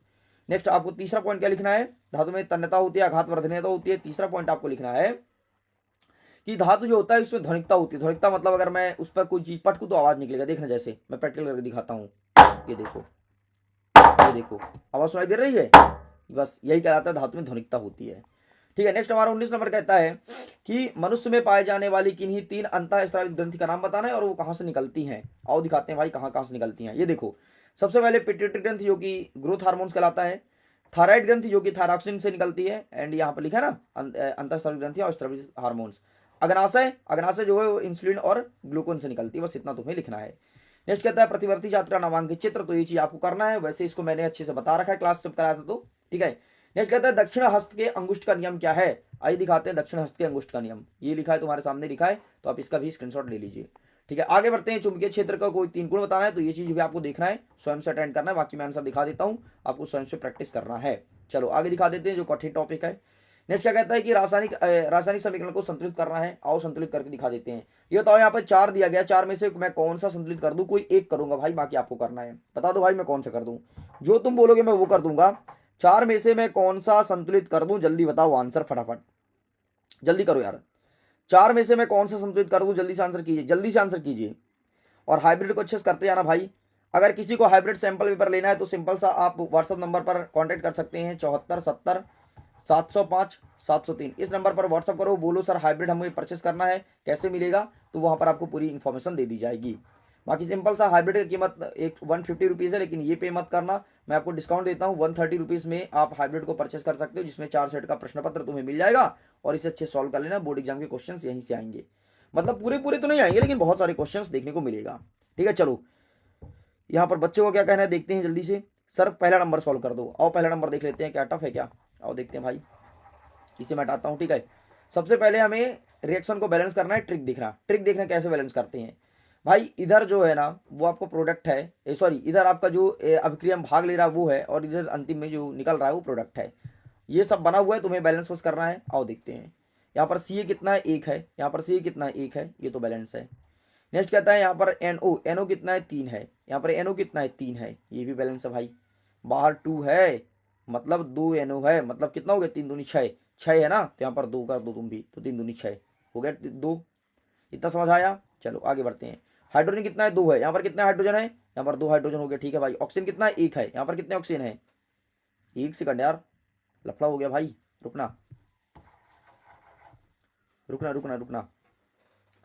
नेक्स्ट आपको तीसरा पॉइंट क्या लिखना है, धातु में तन्यता होती है, आघात वर्धनीयता होती है। तीसरा पॉइंट आपको लिखना है कि धातु जो होता है उसमें ध्वनिकता होती है। ध्वनिकता मतलब अगर मैं उस पर कोई चीज पटकूं तो आवाज निकलेगा, देखना जैसे मैं प्रैक्टिकल करके दिखाता हूँ। ये देखो, ये देखो, आवाज सुनाई दे रही है, बस यही कहलाता है धातु में ध्वनिकता होती है, ठीक है। नेक्स्ट हमारा 19 नंबर कहता है कि मनुष्य में पाए जाने वाली किन्हीं 3 अंतःस्रावित ग्रंथि का नाम बताना है और वो कहाँ से निकलती हैं। आओ दिखाते हैं भाई कहाँ कहाँ से निकलती हैं। ये देखो, सबसे पहले पिट्यूटरी ग्रंथि जो कि ग्रोथ हार्मोन्स कहलाता है, थायराइड ग्रंथि जो कि थायरॉक्सिन से निकलती है, एंड यहाँ पर लिखा है ना अंतःस्रावित ग्रंथि और स्रावित हार्मोन्स। अग्नाशय, अग्नाशय जो है वो इंसुलिन और ग्लूकोन से निकलती है, बस इतना तुम्हें लिखना है। नेक्स्ट कहता है प्रतिवर्ती यात्रा नामांकित चित्र, तो ये चीज आपको करना है, वैसे इसको मैंने अच्छे से बता रखा है, क्लास जब कराया था तो, ठीक है। नेक्स्ट कहता है दक्षिण हस्त के अंगुष्ठ का नियम क्या है। आइए दिखाते हैं दक्षिण हस्त के अंगुष्ठ का नियम। ये लिखा है तुम्हारे सामने लिखा है, तो आप इसका भी स्क्रीनशॉट ले लीजिए, ठीक है। आगे बढ़ते हैं, चुंबकीय क्षेत्र का कोई 3 गुण बताना है, तो ये चीज भी आपको देखना है, स्वयं से अटेंड करना है, बाकी मैं आंसर दिखा देता हूँ, आपको स्वयं से प्रैक्टिस करना है। चलो आगे दिखा देते हैं जो कठिन टॉपिक है। नेक्स्ट क्या कहता है कि रासायनिक समीकरण को संतुलित करना है। आओ संतुलित करके दिखा देते हैं। ये बताओ, यहाँ पर 4 दिया गया, 4 में से मैं कौन सा संतुलित कर दूं। कोई एक करूंगा भाई, बाकी आपको करना है। बता दो भाई मैं कौन सा कर दूं, जो तुम बोलोगे मैं वो कर दूंगा। 4 में से मैं कौन सा संतुलित कर दूं, जल्दी बताओ आंसर फटाफट, जल्दी करो यार। 4 में से मैं कौन सा संतुलित कर दूं, जल्दी से आंसर कीजिए, जल्दी से आंसर कीजिए। और हाइब्रिड को अच्छे से करते जाना भाई। अगर किसी को हाइब्रिड सैंपल पेपर लेना है तो सिंपल सा आप व्हाट्सअप नंबर पर कांटेक्ट कर सकते हैं, 7470 705 703। इस नंबर पर व्हाट्सअप करो, बोलो सर हाइब्रिड हमें परचेस करना है, कैसे मिलेगा, तो वहाँ पर आपको पूरी इन्फॉर्मेशन दे दी जाएगी। बाकी सिंपल सा हाइब्रिड की कीमत 150 रुपीज़ है, लेकिन ये पे मत करना, मैं आपको डिस्काउंट देता हूँ 130 रुपीज़ में आप हाइब्रिड को परचेस कर सकते हो, जिसमें 4 सेट का प्रश्न पत्र तुम्हें मिल जाएगा, और इसे अच्छे सॉल्व कर लेना। बोर्ड एग्जाम के क्वेश्चन यहीं से आएंगे, मतलब पूरे पूरे तो नहीं आएंगे, लेकिन बहुत सारे क्वेश्चन देखने को मिलेगा, ठीक है। चलो यहाँ पर बच्चों को क्या कहना है देखते हैं जल्दी से। सर पहला नंबर सॉल्व कर दो, आओ पहला नंबर देख लेते हैं, क्या टफ है क्या। आओ देखते हैं भाई, इसे मैं हटाता हूँ, ठीक है। सबसे पहले हमें रिएक्शन को बैलेंस करना है, ट्रिक देखना कैसे बैलेंस करते हैं भाई। इधर जो है ना वो आपको प्रोडक्ट है, सॉरी इधर आपका जो अभिक्रिया में भाग ले रहा है वो है, और इधर अंतिम में जो निकल रहा है वो प्रोडक्ट है। ये सब बना हुआ है, तुम्हें बैलेंस बस करना है। आओ देखते हैं, यहाँ पर सी ए कितना है, 1 है, यहाँ पर सी ए कितना है, 1 है, ये तो बैलेंस है। नेक्स्ट कहता है यहाँ पर एनओ कितना है, 3 है, यहाँ पर एनओ कितना है, 3 है, ये भी बैलेंस है भाई। बाहर 2 है, मतलब 2 एनओ है, मतलब कितना हो गया, 3 दूनी 6, 6 है ना, तो यहाँ पर 2 कर दो तुम भी, तो 3 दूनी 6 हो गया 2। इतना समझ आया। चलो आगे बढ़ते हैं। हाइड्रोजन कितना है, 2 है, यहाँ पर कितना हाइड्रोजन है, यहाँ पर 2 हाइड्रोजन हो गया, ठीक है भाई। ऑक्सीजन कितना है, 1 है, यहाँ पर कितने ऑक्सीजन है, 1 सेकंड यार, लफड़ा हो गया भाई, रुकना रुकना रुकना रुकना।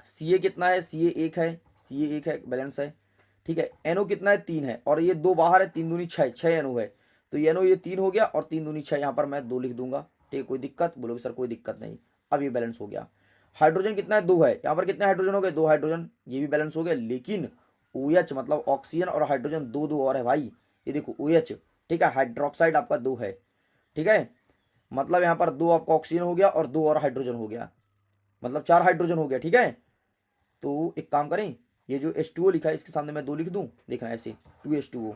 सी ए कितना है, सी ए 1 है, सी ए 1 है, बैलेंस है, ठीक है। एनओ कितना है, 3 है, और ये 2 बाहर है, 3 दूनी 6, 6 एनओ है, तो ये एनओ ये 3 हो गया, और 3 दूनी 6, यहाँ पर मैं 2 लिख दूंगा, ठीक है। कोई दिक्कत, बोलोगे सर कोई दिक्कत नहीं, अब ये बैलेंस हो गया। हाइड्रोजन कितना है, 2 है, यहाँ पर कितने हाइड्रोजन हो गए, 2 हाइड्रोजन, ये भी बैलेंस हो गया। लेकिन ओ एच मतलब ऑक्सीजन और हाइड्रोजन 2 और है भाई, ये देखो ओ एच, ठीक है। हाइड्रोक्साइड आपका 2 है, ठीक है, मतलब यहाँ पर 2 आपका ऑक्सीजन हो गया और 2 और हाइड्रोजन हो गया, मतलब 4 हाइड्रोजन हो गया, ठीक है। तो एक काम करें, ये जो H2O लिखा है इसके सामने मैं 2 लिख दूं, देखना ऐसे 2H2O,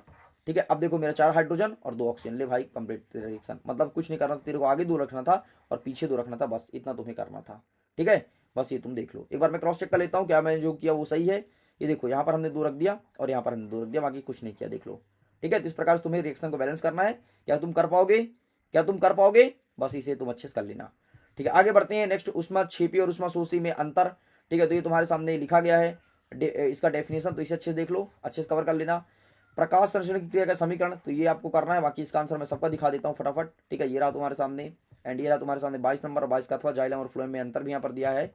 ठीक है। अब देखो मेरा 4 हाइड्रोजन और 2 ऑक्सीजन, ले भाई कंप्लीट रिएक्शन, मतलब कुछ नहीं करना था तेरे को, आगे 2 रखना था और पीछे 2 रखना था, बस इतना तुम्हें करना था, ठीक है। बस ये तुम देख लो, एक बार मैं क्रॉस चेक कर लेता हूँ क्या मैंने जो किया वो सही है। ये देखो यहाँ पर हमने 2 रख दिया और यहाँ पर हमने 2 रख दिया, बाकी कुछ नहीं किया, देख लो, ठीक है। तो इस प्रकार से तुम्हें रिएक्शन को बैलेंस करना है। क्या तुम कर पाओगे, क्या तुम कर पाओगे, बस इसे तुम अच्छे से कर लेना, ठीक है। आगे बढ़ते हैं। नेक्स्ट ऊष्माक्षेपी और ऊष्माशोषी में अंतर, ठीक है। तो ये तुम्हारे सामने लिखा गया है, इसका डेफिनेशन, तो इसे अच्छे से देख लो, अच्छे से कवर कर लेना। प्रकाश संश्लेषण की क्रिया का समीकरण, तो ये आपको करना है, बाकी इसका आंसर मैं सबका दिखा देता हूँ फटाफट, ठीक है। ये रहा तुम्हारे सामने, एंड ये रहा तुम्हारे सामने 22 नंबर, और 22 का अथवा जाइलम और फ्लोएम में अंतर भी यहाँ पर दिया है,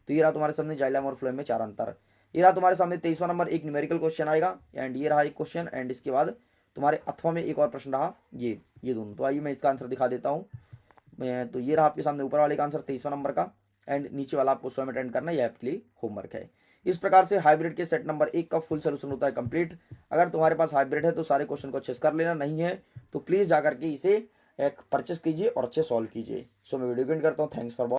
तो ये रहा तुम्हारे सामने जाइलम और फ्लोएम में 4 अंतर। ये रहा तुम्हारे सामने 23वां नंबर, एक न्यूमेरिकल क्वेश्चन आएगा, एंड ये रहा एक क्वेश्चन, एंड इसके बाद तुम्हारे अथवा में एक और प्रश्न रहा, ये दोनों। तो आइए मैं इसका आंसर दिखा देता हूँ। तो ये रहा आपके सामने ऊपर वाले का आंसर 23वां नंबर का, एंड नीचे वाला आपको स्वयं अटेंड करना है, ये आपके लिए होमवर्क है। इस प्रकार से हाइब्रिड के सेट नंबर 1 का फुल सोल्यूशन होता है कंप्लीट। अगर तुम्हारे पास हाइब्रिड है तो सारे क्वेश्चन को अच्छे से कर लेना, नहीं है तो प्लीज जाकर के इसे एक परचेस कीजिए और अच्छे सॉल्व कीजिए। सो मैं वीडियो एंड करता हूँ। Thanks for